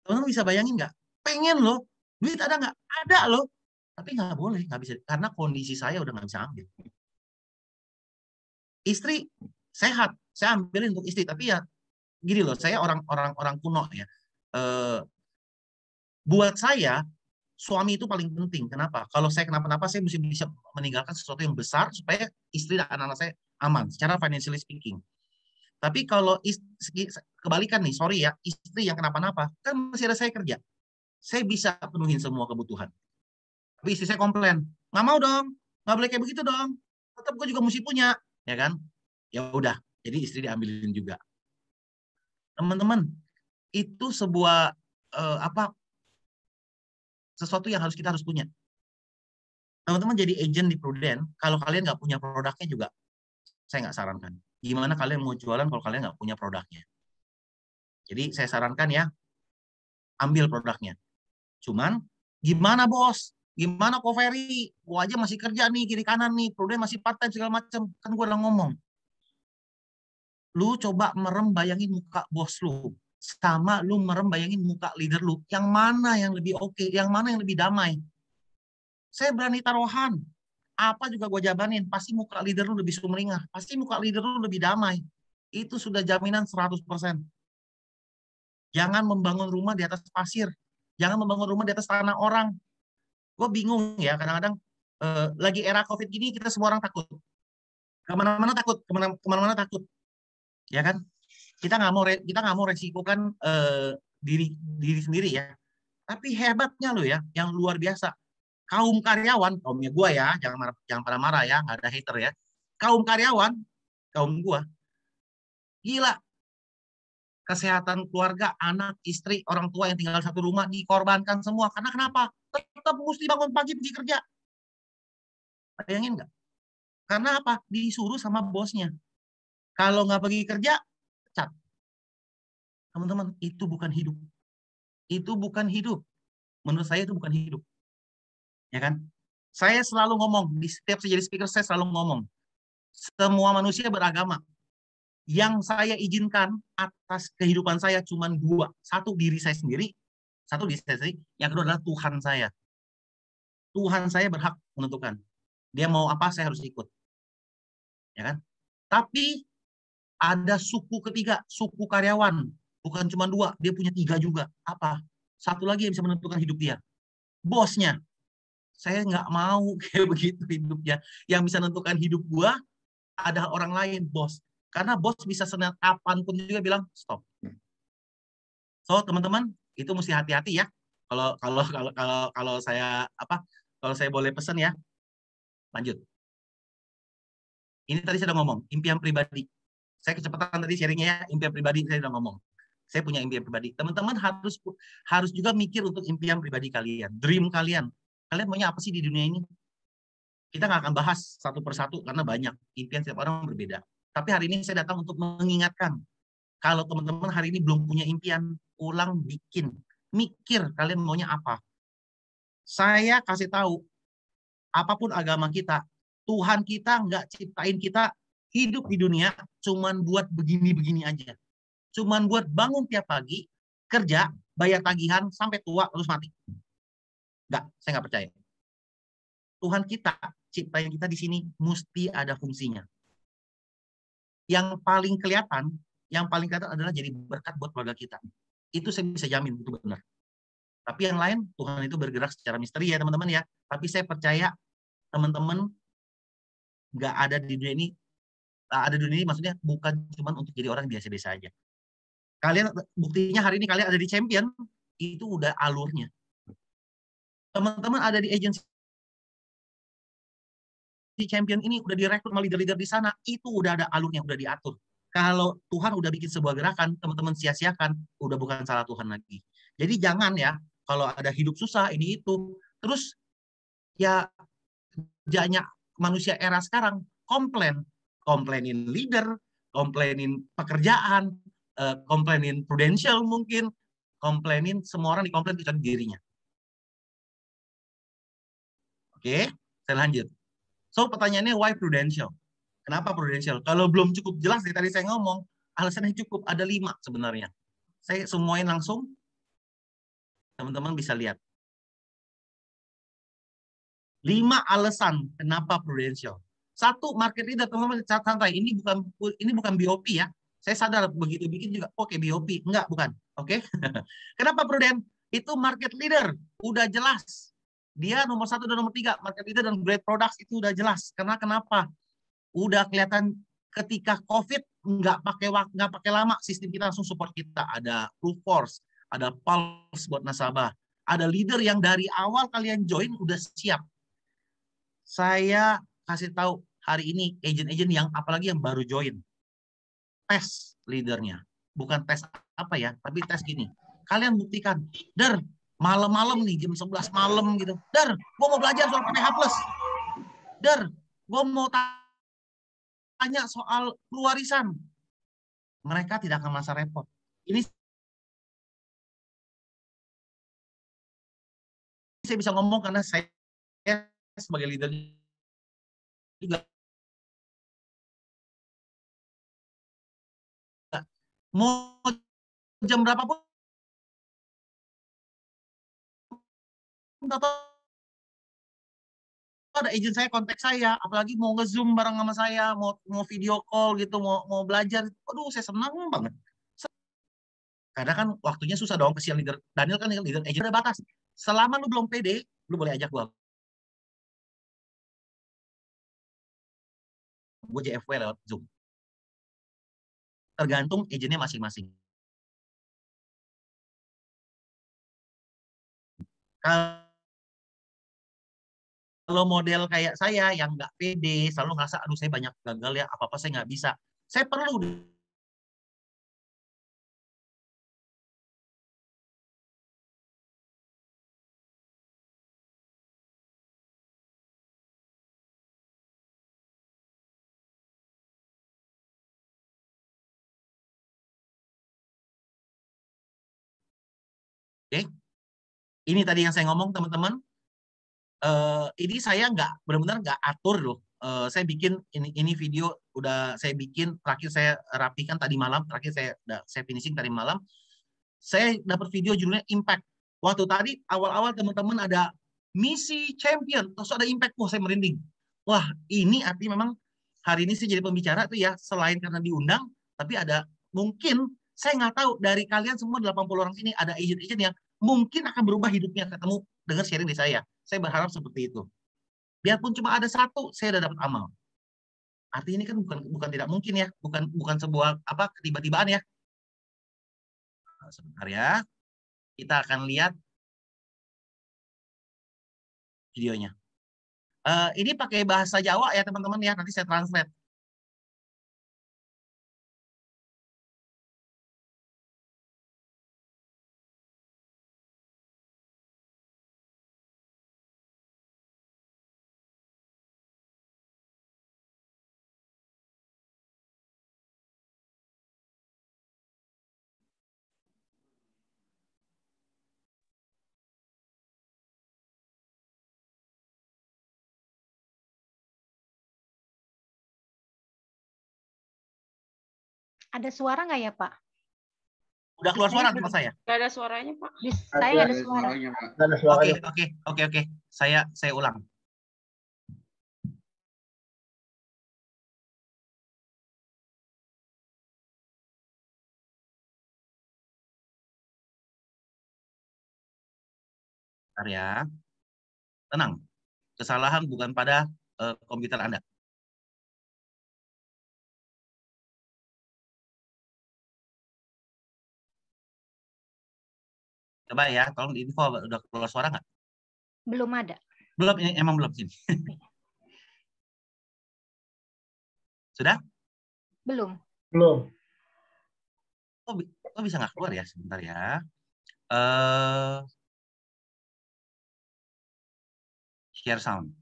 [SPEAKER 2] Teman-teman bisa bayangin nggak? Pengen loh, duit ada nggak? Ada loh, tapi nggak boleh, nggak bisa, karena kondisi saya udah nggak bisa ambil. Istri sehat, saya ambilin untuk istri, tapi ya gini loh, saya orang kuno ya. Buat saya suami itu paling penting. Kenapa? Kalau saya kenapa-napa, saya mesti bisa meninggalkan sesuatu yang besar supaya istri dan anak-anak saya aman secara financially speaking. Tapi kalau kebalikan nih, sorry ya, istri yang kenapa-napa, kan masih ada saya kerja. Saya bisa penuhin semua kebutuhan. Tapi istri saya komplain, nggak mau dong, nggak boleh kayak begitu dong. Tetap gue juga mesti punya, ya kan? Ya udah, jadi istri diambilin juga. Teman-teman, itu sebuah sesuatu yang kita harus punya. Teman-teman jadi agent di Prudent, kalau kalian nggak punya produknya juga, saya nggak sarankan. Gimana kalian mau jualan kalau kalian nggak punya produknya? Jadi saya sarankan ya, ambil produknya. Cuman, gimana bos? Gimana Ko Ferry? Gua aja masih kerja nih, kiri kanan nih, Prudent masih part time segala macam. Kan gue udah ngomong. Lu coba merem bayangin muka bos lu. Sama lu merem bayangin muka leader lu. Yang mana yang lebih oke? Yang mana yang lebih damai? Saya berani taruhan. Apa juga gue jabanin. Pasti muka leader lu lebih sumringah. Pasti muka leader lu lebih damai. Itu sudah jaminan 100%. Jangan membangun rumah di atas pasir. Jangan membangun rumah di atas tanah orang. Gue bingung ya, kadang-kadang lagi era COVID gini, kita semua orang takut. Kemana-mana takut. Kemana-mana takut. Ya kan? Kita nggak mau resikokan diri sendiri ya. Tapi hebatnya lo ya, yang luar biasa. Kaum karyawan, kaumnya gue ya, jangan pada marah ya, nggak ada hater ya. Kaum karyawan, kaum gue, gila. Kesehatan keluarga, anak, istri, orang tua yang tinggal satu rumah dikorbankan semua. Karena kenapa? Tetap mesti bangun pagi pergi kerja. Bayangin nggak? Karena apa? Disuruh sama bosnya. Kalau nggak pergi kerja, pecat. Teman-teman, itu bukan hidup. Itu bukan hidup. Menurut saya itu bukan hidup. Ya kan? Saya selalu ngomong, di setiap saya jadi speaker, saya selalu ngomong, semua manusia beragama. Yang saya izinkan atas kehidupan saya cuma dua. Satu, diri saya sendiri. Satu, diri saya sendiri. Yang kedua adalah Tuhan saya. Tuhan saya berhak menentukan. Dia mau apa, saya harus ikut. Ya kan? Tapi ada suku ketiga, suku karyawan. Bukan cuma dua, dia punya tiga juga. Apa? Satu lagi yang bisa menentukan hidup dia. Bosnya. Saya nggak mau kayak begitu hidupnya. Yang bisa menentukan hidup gua ada orang lain, bos. Karena bos bisa senang kapanpun juga bilang stop. So teman-teman itu mesti hati-hati ya. Kalau saya kalau saya boleh pesan ya, lanjut. Ini tadi saya udah ngomong impian pribadi. Saya kecepatan tadi sharingnya ya, impian pribadi saya udah ngomong. Saya punya impian pribadi. Teman-teman harus juga mikir untuk impian pribadi kalian, dream kalian. Kalian maunya apa sih di dunia ini? Kita nggak akan bahas satu persatu karena banyak impian setiap orang berbeda. Tapi hari ini saya datang untuk mengingatkan. Kalau teman-teman hari ini belum punya impian, ulang bikin. Mikir kalian maunya apa. Saya kasih tahu, apapun agama kita, Tuhan kita nggak ciptain kita hidup di dunia cuman buat begini-begini aja. Cuman buat bangun tiap pagi, kerja, bayar tagihan, sampai tua, terus mati. Nggak, saya nggak percaya. Tuhan kita, ciptain kita di sini, mesti ada fungsinya. Yang paling kelihatan adalah jadi berkat buat keluarga kita. Itu saya bisa jamin, itu benar. Tapi yang lain, Tuhan itu bergerak secara misteri ya teman-teman ya. Tapi saya percaya teman-teman nggak ada di dunia ini, maksudnya bukan cuma untuk jadi orang biasa-biasa aja. Kalian, buktinya hari ini kalian ada di champion, itu udah alurnya. Teman-teman ada di agensi champion ini, udah direkrut sama leader-leader di sana, itu udah ada alurnya, udah diatur. Kalau Tuhan udah bikin sebuah gerakan, teman-teman sia-siakan, udah bukan salah Tuhan lagi. Jadi jangan ya, kalau ada hidup susah, ini itu, terus ya kerjanya manusia era sekarang, komplainin leader, komplainin pekerjaan, komplainin prudential mungkin, komplainin semua orang dikomplain kecuali dirinya. Oke, saya lanjut. So pertanyaannya why prudential? Kenapa prudential? Kalau belum cukup jelas dari tadi saya ngomong, alasannya cukup, ada 5 sebenarnya. Saya semuain langsung, teman-teman bisa lihat. 5 alasan kenapa Prudential. 1, market leader, teman-teman santai. Ini bukan BOP ya. Saya sadar begitu bikin juga, oke BOP. Enggak, bukan. Oke. Kenapa Prudent? Itu market leader. Udah jelas. Dia nomor 1 dan nomor 3. Market leader dan great products itu udah jelas. Karena kenapa? Udah kelihatan ketika COVID nggak pakai lama, sistem kita langsung support kita. Ada Blue Force, ada Pulse buat nasabah. Ada leader yang dari awal kalian join udah siap. Saya kasih tahu hari ini agent-agent yang apalagi yang baru join. Tes leadernya. Bukan tes apa ya, tapi tes gini. Kalian buktikan. Der, malam-malam nih, jam 11 malam gitu. Der, gue mau belajar soal PPH+. Der, gue mau tanya soal keluarisan. Mereka tidak akan merasa repot. Ini saya bisa ngomong karena saya sebagai leader juga. Mau jam berapapun ada agent saya kontak saya, apalagi mau nge-zoom bareng sama saya, mau video call gitu, mau belajar. Aduh, saya senang banget. Karena kan waktunya susah dong, kesian leader. Daniel kan leader agent ada batas. Selama lu belum pede, lu boleh ajak gua. Gue JFW lewat Zoom. Tergantung agentnya masing-masing. Kalau model kayak saya yang nggak pede, selalu ngerasa, aduh saya banyak gagal ya, apa-apa saya nggak bisa. Saya perlu Oke, ini tadi yang saya ngomong teman-teman. Ini saya nggak benar-benar nggak atur loh. Saya bikin ini video udah saya bikin terakhir saya rapikan tadi malam. Terakhir saya finishing tadi malam. Saya dapat video judulnya Impact. Waktu tadi awal-awal teman-teman ada misi champion, terus ada impact. Wah, saya merinding. Wah, ini artinya memang hari ini saya jadi pembicara tuh ya, selain karena diundang, tapi ada mungkin saya nggak tahu dari kalian semua 80 orang sini ada agent-agent yang mungkin akan berubah hidupnya ketemu dengar sharing dari saya. Saya berharap seperti itu. Biarpun cuma ada 1, saya udah dapat amal. Artinya ini kan bukan tidak mungkin ya, bukan sebuah apa ketiba-tibaan ya. Nah, sebentar ya. Kita akan lihat videonya. Ini pakai bahasa Jawa ya teman-teman ya, nanti saya translate.
[SPEAKER 3] Ada suara nggak ya, Pak?
[SPEAKER 2] Udah keluar suara tempat saya?
[SPEAKER 1] Nggak ada suaranya, Pak.
[SPEAKER 3] Saya nggak ada suara.
[SPEAKER 2] Oke. Saya ulang. Bentar ya. Tenang. Kesalahan bukan pada komputer Anda. Coba ya, tolong info udah keluar suara nggak?
[SPEAKER 3] Belum ada.
[SPEAKER 2] Belum, ini emang belum sini. Sudah?
[SPEAKER 3] Belum.
[SPEAKER 2] Oh, bisa nggak keluar ya? Sebentar ya. Share sound.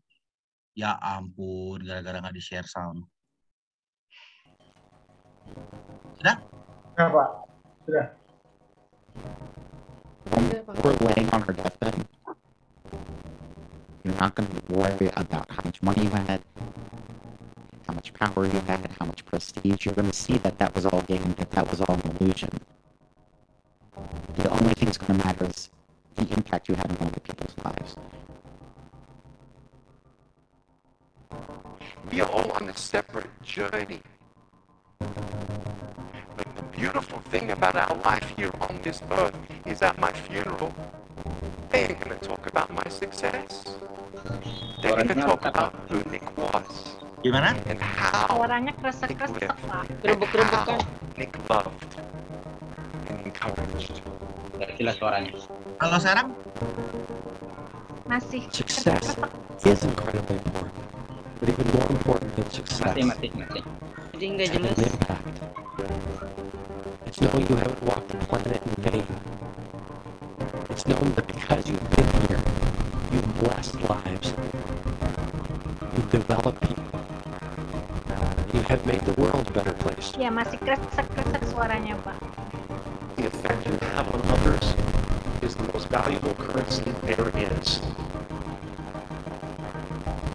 [SPEAKER 2] Ya ampun, gara-gara nggak di share sound. Sudah?
[SPEAKER 4] Ya, Pak. Sudah.
[SPEAKER 5] We're laying on her deathbed. You're not going to worry about how much money you had. how much power you had, how much prestige. You're going to see that that was all game, that that was all an illusion. The only thing that's going to matter is the impact you had on other people's lives.
[SPEAKER 1] We are all on a separate journey. But the beautiful thing about our life here on this earth is at my funeral, they ain't going to talk about my success. They're going to talk about who Nick was.
[SPEAKER 2] Gimana?
[SPEAKER 1] And how
[SPEAKER 3] Suaranya
[SPEAKER 1] Nick
[SPEAKER 3] kresek-kresek,
[SPEAKER 1] lived.
[SPEAKER 3] Pak.
[SPEAKER 1] And how Nick loved and encouraged.
[SPEAKER 6] Nggak jelas suaranya.
[SPEAKER 2] Kalau sekarang?
[SPEAKER 3] Masih
[SPEAKER 5] Success
[SPEAKER 3] kresek-kresek.
[SPEAKER 5] is incredibly important, but even more important than success
[SPEAKER 6] Masih.
[SPEAKER 7] Jadi nggak
[SPEAKER 5] is
[SPEAKER 7] jelas.
[SPEAKER 5] an impact. It's knowing you haven't walked the planet in vain. It's knowing that because you've been here, you've blessed lives, you've developed people, you have made the world a better place.
[SPEAKER 3] Ya, masih kresek-kresek suaranya, Pak.
[SPEAKER 1] The effect you have on others is the most valuable currency there is.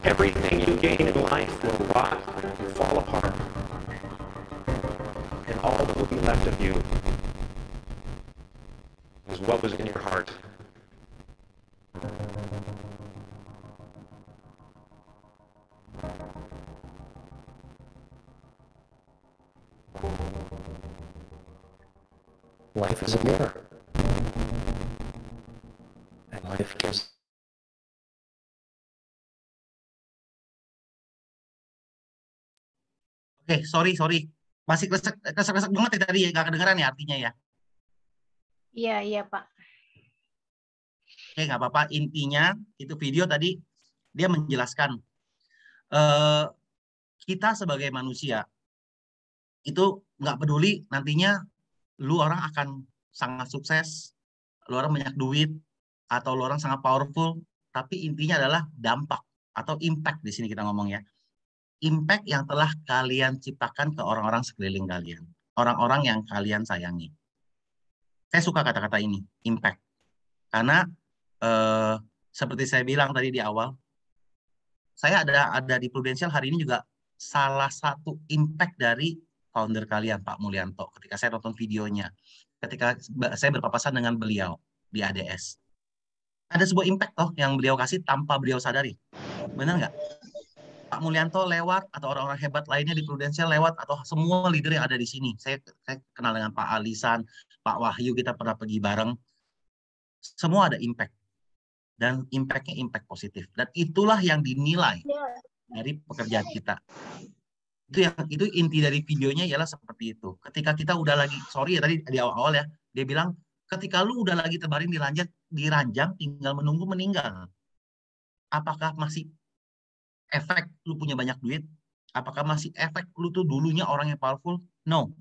[SPEAKER 1] Everything you gain in life will rot and fall apart. And all that will be left of you is what was in your heart.
[SPEAKER 5] Life is a mirror. And life gives
[SPEAKER 2] Oke, sorry. Masih kresek banget ya tadi ya, nggak kedengeran ya artinya ya.
[SPEAKER 3] Iya, Pak.
[SPEAKER 2] Oke, nggak apa-apa. Intinya itu video tadi dia menjelaskan kita sebagai manusia itu nggak peduli nantinya lu orang akan sangat sukses, lu orang banyak duit, atau lu orang sangat powerful, tapi intinya adalah dampak atau impact di sini kita ngomong ya. Impact yang telah kalian ciptakan ke orang-orang sekeliling kalian. Orang-orang yang kalian sayangi. Saya suka kata-kata ini, impact. Karena seperti saya bilang tadi di awal, saya ada di Prudential hari ini juga salah satu impact dari founder kalian, Pak Mulyanto. Ketika saya nonton videonya, ketika saya berpapasan dengan beliau di ADS. Ada sebuah impact toh yang beliau kasih tanpa beliau sadari. Benar nggak? Pak Mulyanto lewat, atau orang-orang hebat lainnya di Prudential lewat, atau semua leader yang ada di sini. Saya kenal dengan Pak Alisan, Pak Wahyu, kita pernah pergi bareng. Semua ada impact. Dan impact-nya impact positif. Dan itulah yang dinilai dari pekerjaan kita. Itu inti dari videonya ialah seperti itu. Ketika kita udah lagi, sorry ya tadi di awal-awal ya, dia bilang, ketika lu udah lagi terbaring di ranjang, tinggal menunggu meninggal. Apakah masih efek lu punya banyak duit? Apakah masih efek lu tuh dulunya orang yang powerful? No.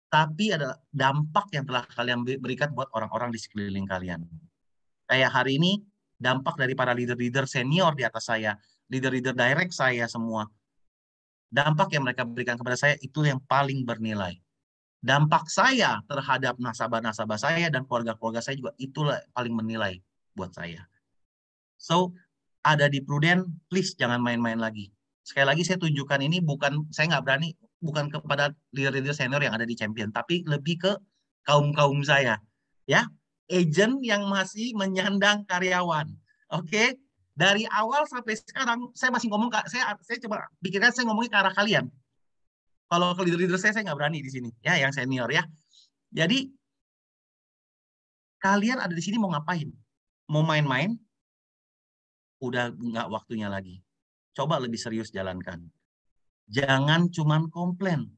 [SPEAKER 2] Tapi ada dampak yang telah kalian berikan buat orang-orang di sekeliling kalian. Kayak hari ini, dampak dari para leader-leader senior di atas saya, leader-leader direct saya semua, dampak yang mereka berikan kepada saya itu yang paling bernilai. Dampak saya terhadap nasabah-nasabah saya dan keluarga-keluarga saya juga itulah paling menilai buat saya. So, ada di Prudent, please jangan main-main lagi. Sekali lagi saya tunjukkan ini saya nggak berani, bukan kepada leader-leader senior yang ada di Champion, tapi lebih ke kaum-kaum saya. Ya, agent yang masih menyandang karyawan. Oke? Dari awal sampai sekarang, saya masih ngomong, saya coba pikirkan saya ngomongin ke arah kalian. Kalau ke leader-leader saya nggak berani di sini. Ya, yang senior ya. Jadi, kalian ada di sini mau ngapain? Mau main-main? Udah nggak waktunya lagi. Coba lebih serius jalankan. Jangan cuman komplain.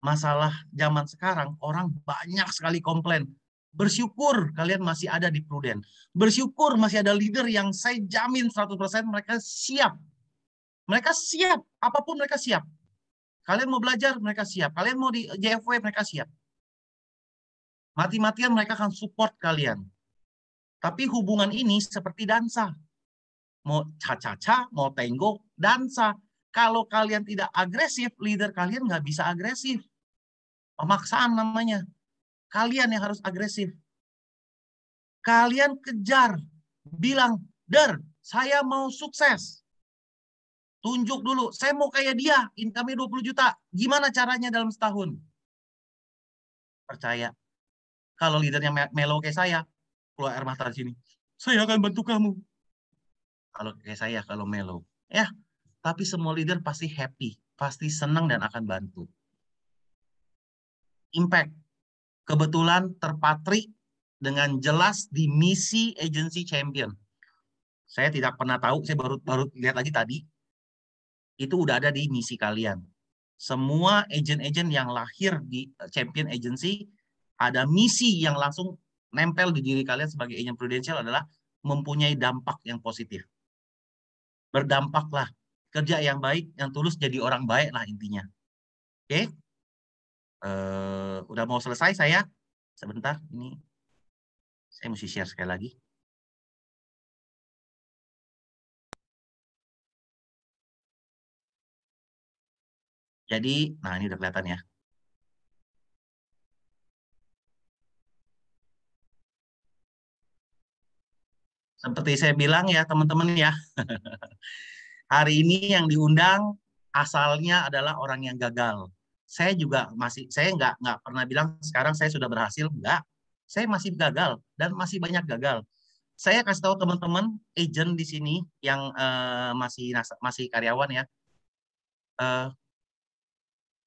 [SPEAKER 2] Masalah zaman sekarang, orang banyak sekali komplain. Bersyukur kalian masih ada di Prudent. Bersyukur masih ada leader yang saya jamin 100% mereka siap. Mereka siap. Apapun mereka siap. Kalian mau belajar, mereka siap. Kalian mau di JFW, mereka siap. Mati-matian mereka akan support kalian. Tapi hubungan ini seperti dansa. Mau cha-cha-cha, mau tango, dansa. Kalau kalian tidak agresif, leader kalian nggak bisa agresif. Pemaksaan namanya. Kalian yang harus agresif. Kalian kejar. Bilang, Der, saya mau sukses. Tunjuk dulu, saya mau kayak dia, income-nya 20 juta. Gimana caranya dalam setahun? Percaya. Kalau leadernya melo kayak saya, keluar air mata di sini. Saya akan bantu kamu. Kalau kayak saya, kalau melo. Ya, tapi semua leader pasti happy, pasti senang dan akan bantu. Impact. Kebetulan terpatri dengan jelas di misi agency champion. Saya tidak pernah tahu, saya baru lihat lagi tadi. Itu udah ada di misi kalian. Semua agent-agent yang lahir di champion agency, ada misi yang langsung nempel di diri kalian sebagai agent Prudential adalah mempunyai dampak yang positif. Berdampaklah. Kerja yang baik, yang tulus jadi orang baik lah intinya. Oke? Udah mau selesai saya. Sebentar, ini saya mesti share sekali lagi. Jadi, nah ini udah kelihatan ya. Seperti saya bilang ya teman-teman ya, hari ini yang diundang asalnya adalah orang yang gagal. Saya juga saya nggak pernah bilang sekarang saya sudah berhasil, enggak. Saya masih gagal dan masih banyak gagal. Saya kasih tahu teman-teman agent di sini yang masih karyawan ya,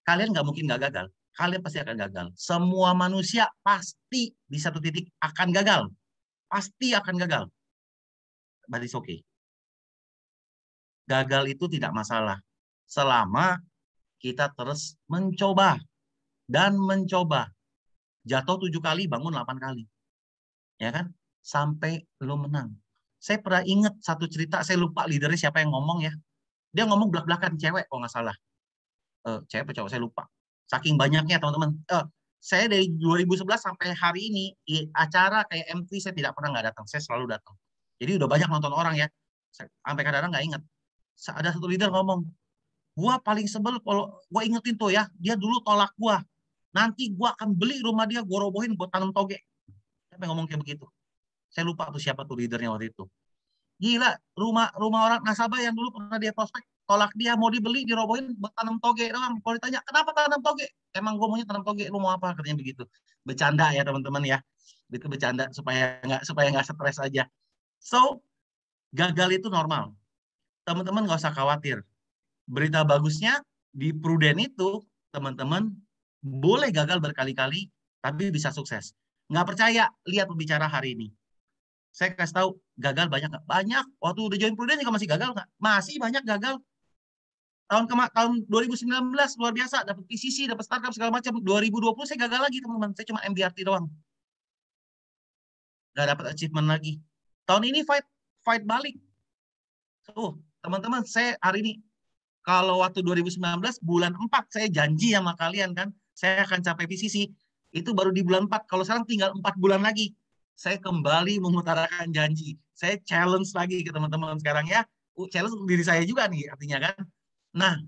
[SPEAKER 2] kalian nggak mungkin nggak gagal. Kalian pasti akan gagal. Semua manusia pasti di satu titik akan gagal. Pasti akan gagal. But it's okay. Gagal itu tidak masalah. Selama kita terus mencoba. Dan mencoba. Jatuh 7 kali, bangun 8 kali. Ya kan? Sampai lo menang. Saya pernah ingat satu cerita, saya lupa leadernya siapa yang ngomong ya. Dia ngomong belak-belakan cewek kalau nggak salah. Cewek apa cowok, saya lupa. Saking banyaknya teman-teman. Saya dari 2011 sampai hari ini, acara kayak MT saya tidak pernah nggak datang. Saya selalu datang. Jadi udah banyak nonton orang ya. Sampai kadang-kadang nggak ingat. Ada satu leader ngomong, gua paling sebel kalau gua ingetin tuh ya, dia dulu tolak gua. Nanti gua akan beli rumah dia, gua robohin buat tanam toge. Siapa yang ngomong kayak begitu? Saya lupa tuh siapa tuh leadernya waktu itu. Gila, rumah orang nasabah yang dulu pernah dia prospek, tolak dia, mau dibeli, dirobohin buat tanam toge doang. Kalau ditanya, kenapa tanam toge? Emang gue maunya tanam toge, lu mau apa? Katanya begitu. Bercanda ya teman-teman ya. Itu bercanda supaya nggak stres aja. So, gagal itu normal. Teman-teman nggak usah khawatir. Berita bagusnya, di Prudent itu, teman-teman boleh gagal berkali-kali, tapi bisa sukses. Nggak percaya, lihat pembicara hari ini. Saya kasih tahu, gagal banyak nggak? Banyak. Waktu udah join Prudent juga masih gagal nggak? Masih banyak gagal. Tahun 2019 luar biasa, dapat PCC, dapat startup segala macam. 2020 saya gagal lagi teman-teman. Saya cuma MDRT doang. Nggak dapat achievement lagi. Tahun ini fight balik. Teman-teman, saya hari ini kalau waktu 2019 bulan 4 saya janji sama kalian kan, saya akan capai PCC. Itu baru di bulan 4. Kalau sekarang tinggal 4 bulan lagi. Saya kembali mengutarakan janji. Saya challenge lagi ke teman-teman sekarang ya. Challenge diri saya juga nih artinya kan. Nah,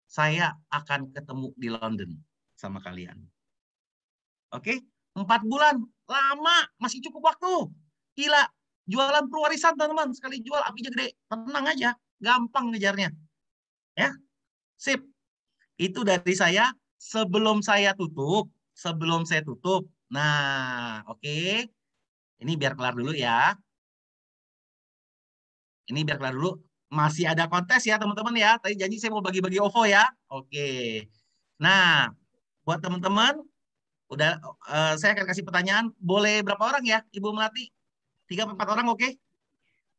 [SPEAKER 2] saya akan ketemu di London sama kalian. Oke? 4 bulan. Lama. Masih cukup waktu. Gila. Jualan pewarisan teman-teman. Sekali jual apinya gede. Tenang aja. Gampang ngejarnya. Ya. Sip. Itu dari saya. Sebelum saya tutup. Nah, oke. Ini biar kelar dulu ya. Ini biar kelar dulu. Masih ada kontes ya teman-teman ya. Tadi janji saya mau bagi-bagi OVO ya. Oke. Nah, buat teman-teman, udah saya akan kasih pertanyaan. Boleh berapa orang ya, Ibu Melati? 3-4 orang oke?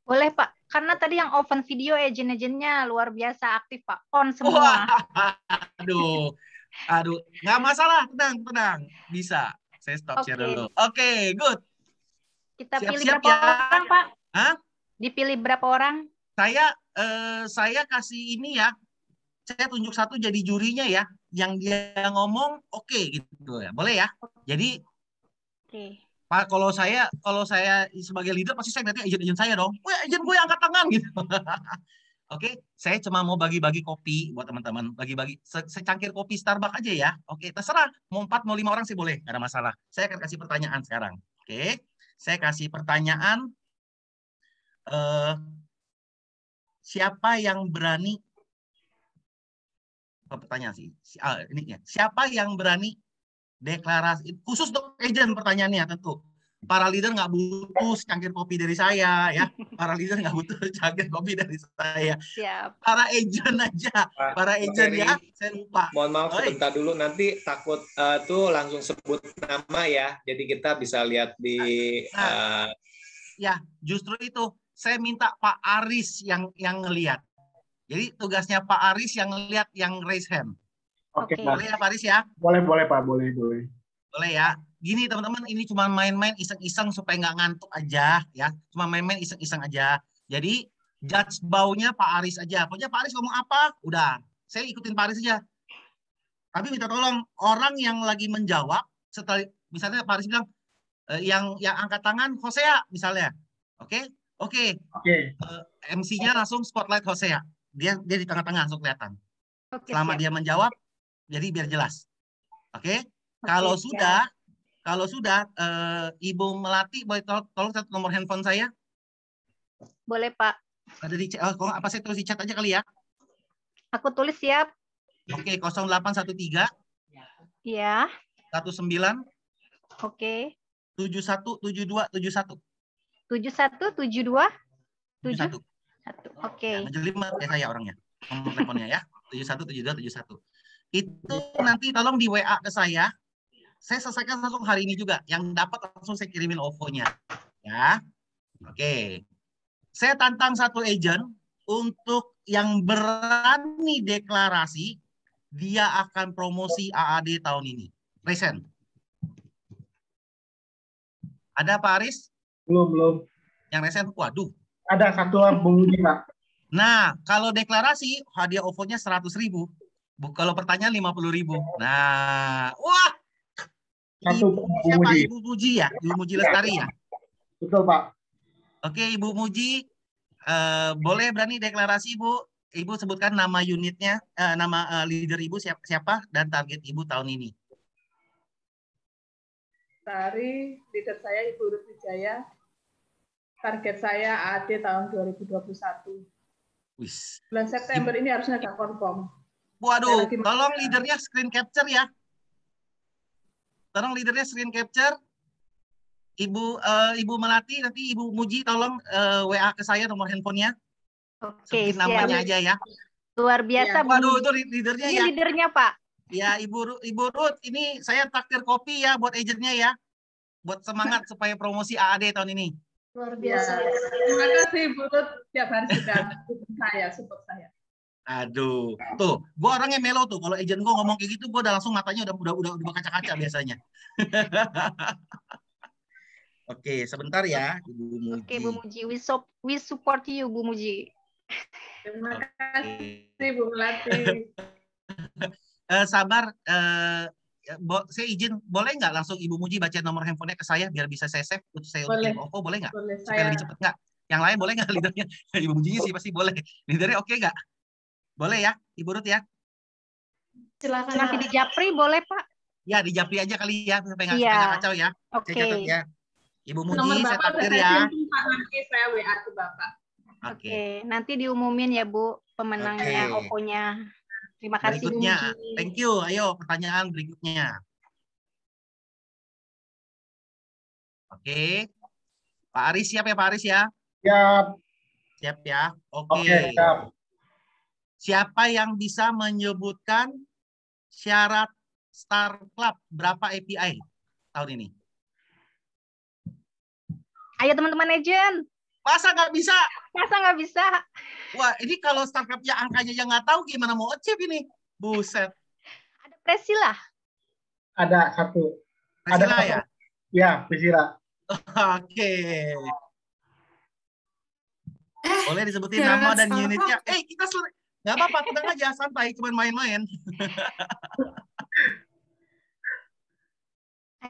[SPEAKER 3] Boleh Pak. Karena tadi yang open video agent-agentnya luar biasa aktif Pak. On semua.
[SPEAKER 2] Aduh, nggak masalah. Tenang. Bisa. Saya stop share dulu. Oke, good.
[SPEAKER 3] Kita pilih
[SPEAKER 2] Siap-siap
[SPEAKER 3] berapa
[SPEAKER 2] ya.
[SPEAKER 3] orang Pak?
[SPEAKER 2] Hah?
[SPEAKER 3] Dipilih berapa orang?
[SPEAKER 2] Saya kasih ini ya. Saya tunjuk satu jadi jurinya ya. Yang dia ngomong oke gitu ya. Boleh ya? Jadi
[SPEAKER 3] Oke.
[SPEAKER 2] Pak, kalau saya sebagai leader pasti saya ngeliatnya agent-agent saya dong. Wah, agent gue angkat tangan gitu. Oke, saya cuma mau bagi-bagi kopi buat teman-teman. Bagi-bagi secangkir kopi Starbucks aja ya. Oke, terserah. Mau 4, mau 5 orang sih boleh. Nggak ada masalah. Saya akan kasih pertanyaan sekarang. Oke, saya kasih pertanyaan. siapa yang berani? Pertanyaan sih. Ini ya. Siapa yang berani deklarasi? Khusus untuk agent pertanyaannya tentu. Para leader nggak butuh secangkir kopi dari saya ya. Para leader nggak butuh secangkir kopi dari saya.
[SPEAKER 3] Siap.
[SPEAKER 2] Para agent aja.
[SPEAKER 6] Pak,
[SPEAKER 2] Para agent
[SPEAKER 6] Ferry,
[SPEAKER 2] ya. Saya lupa.
[SPEAKER 6] mohon maaf
[SPEAKER 2] Oi.
[SPEAKER 6] sebentar dulu, nanti takut tuh langsung sebut nama ya. Jadi kita bisa lihat di
[SPEAKER 2] Ya, justru itu saya minta Pak Aris yang ngelihat. Jadi tugasnya Pak Aris yang ngelihat, yang raise hand.
[SPEAKER 4] Oke,
[SPEAKER 3] Oke.
[SPEAKER 4] Pak.
[SPEAKER 2] Boleh ya Pak Aris ya?
[SPEAKER 4] Boleh Pak, boleh.
[SPEAKER 2] Boleh ya. Gini teman-teman, ini cuma main-main iseng-iseng supaya nggak ngantuk aja ya. Cuma main-main iseng-iseng aja. Jadi judge baunya Pak Aris aja. Pokoknya Pak Aris ngomong apa, udah. Saya ikutin Pak Aris aja. Tapi minta tolong orang yang lagi menjawab, setelah misalnya Pak Aris bilang, yang angkat tangan Hosea misalnya. Oke? Oke. MC-nya langsung spotlight Hosea. Dia di tengah-tengah langsung kelihatan.
[SPEAKER 3] Oke,
[SPEAKER 2] Selama
[SPEAKER 3] siap.
[SPEAKER 2] dia menjawab, jadi biar jelas. Oke?
[SPEAKER 3] Oke,
[SPEAKER 2] Kalau
[SPEAKER 3] siap.
[SPEAKER 2] sudah Ibu Melati boleh tolong satu nomor handphone saya.
[SPEAKER 3] Boleh, Pak.
[SPEAKER 2] Ada di chat. Kalau apa saya tulis di chat aja kali ya.
[SPEAKER 3] Aku tulis siap.
[SPEAKER 2] Oke, 0813
[SPEAKER 3] Ya.
[SPEAKER 2] 19
[SPEAKER 3] Oke.
[SPEAKER 2] 717271.
[SPEAKER 3] 7172
[SPEAKER 2] 71.
[SPEAKER 3] 1. Oke.
[SPEAKER 2] Ya, ngejelimet ya saya orangnya. Nomor teleponnya ya. 717271. Itu nanti tolong di WA ke saya. Saya selesaikan langsung hari ini juga. Yang dapat langsung saya kirimin OVO-nya. Ya. Oke. Saya tantang satu agent untuk yang berani deklarasi dia akan promosi AAD tahun ini. Present. Ada Pak Aris?
[SPEAKER 4] Belum.
[SPEAKER 2] Yang recent? Waduh.
[SPEAKER 4] Ada satu Bung Budi, Pak.
[SPEAKER 2] Nah, kalau deklarasi hadiah OVO-nya 100.000. Kalau pertanyaan 50.000. Nah, wah.
[SPEAKER 4] Satu
[SPEAKER 2] Ibu,
[SPEAKER 4] Bung
[SPEAKER 2] siapa?
[SPEAKER 4] Budi.
[SPEAKER 2] Ibu Muji ya? Ibu Muji Lestari ya?
[SPEAKER 4] Betul, Pak.
[SPEAKER 2] Oke, Ibu Muji, boleh berani deklarasi, Ibu? Ibu sebutkan nama unitnya, nama leader Ibu siapa dan target Ibu tahun ini.
[SPEAKER 7] Sari, leader saya Ibu Ruth Wijaya. Target saya AD tahun 2021.
[SPEAKER 2] Wis.
[SPEAKER 7] Bulan September ini harusnya ada confirm.
[SPEAKER 2] Waduh, tolong leadernya screen capture ya. Tolong leadernya screen capture. Ibu Melati, nanti Ibu Muji tolong WA ke saya nomor handphonenya.
[SPEAKER 3] Oke,
[SPEAKER 2] Sebutin namanya
[SPEAKER 3] siap.
[SPEAKER 2] aja ya.
[SPEAKER 3] Luar biasa, Bu.
[SPEAKER 2] Waduh, itu leadernya
[SPEAKER 3] Ini
[SPEAKER 2] ya.
[SPEAKER 3] leadernya, Pak.
[SPEAKER 2] Ya, Ibu Ruth, ini saya traktir kopi ya buat agentnya ya. Buat semangat supaya promosi AAD tahun ini.
[SPEAKER 7] Luar biasa. Terima kasih Ibu Ruth. Tiap hari sudah support saya.
[SPEAKER 2] Aduh, tuh, gue orangnya melo tuh. Kalau agent gue ngomong kayak gitu, gue udah langsung matanya udah kaca-kaca biasanya. Oke, sebentar ya, Ibu Muji.
[SPEAKER 3] Oke, Bu Muji. We support you, Bu Muji.
[SPEAKER 7] Terima kasih Bu Melati.
[SPEAKER 2] Sabar, saya izin, boleh nggak langsung Ibu Muji baca nomor handphonenya ke saya biar bisa saya save untuk saya
[SPEAKER 7] Boleh.
[SPEAKER 2] kirim OVO, boleh nggak?
[SPEAKER 7] Boleh,
[SPEAKER 2] Supaya lebih cepat nggak? Yang lain boleh nggak leadernya? Ibu Mujinya sih pasti boleh. Leadernya oke nggak? Boleh ya, Ibu Ruth ya?
[SPEAKER 7] Silakan.
[SPEAKER 3] Nanti di Japri boleh, Pak?
[SPEAKER 2] Ya, di Japri aja kali ya, supaya
[SPEAKER 3] Iya.
[SPEAKER 2] nggak kacau ya.
[SPEAKER 3] Oke.
[SPEAKER 2] Saya catat ya. Ibu
[SPEAKER 7] Nomor
[SPEAKER 2] Muji, saya
[SPEAKER 7] Bapak
[SPEAKER 2] takdir
[SPEAKER 7] saya
[SPEAKER 2] ya.
[SPEAKER 7] simpen, Pak. Nanti saya WA ke Bapak.
[SPEAKER 2] Oke.
[SPEAKER 3] Oke, nanti diumumin ya, Bu, pemenangnya
[SPEAKER 2] Oke.
[SPEAKER 3] OVO-nya. Terima kasih, Bu
[SPEAKER 2] Berikutnya,
[SPEAKER 3] Muji.
[SPEAKER 2] thank you. Ayo, pertanyaan berikutnya. Oke. Pak Aris siap ya, Pak Aris ya?
[SPEAKER 4] Siap.
[SPEAKER 2] Siap ya? Oke.
[SPEAKER 4] Oke, siap.
[SPEAKER 2] Siapa yang bisa menyebutkan syarat Star Club berapa API tahun ini?
[SPEAKER 3] Ayo teman-teman agent.
[SPEAKER 2] Masa nggak bisa?
[SPEAKER 3] Masa nggak bisa?
[SPEAKER 2] Wah, ini kalau Star Club-nya angkanya yang nggak tahu gimana mau achieve ini? Buset.
[SPEAKER 3] Ada Priscilla.
[SPEAKER 4] Ada satu.
[SPEAKER 2] Priscilla
[SPEAKER 4] satu.
[SPEAKER 2] ya?
[SPEAKER 4] Ya, Priscilla.
[SPEAKER 2] Oke. Boleh disebutin nama dan unitnya. Kita nggak apa-apa, tenang aja, santai, cuma main-main.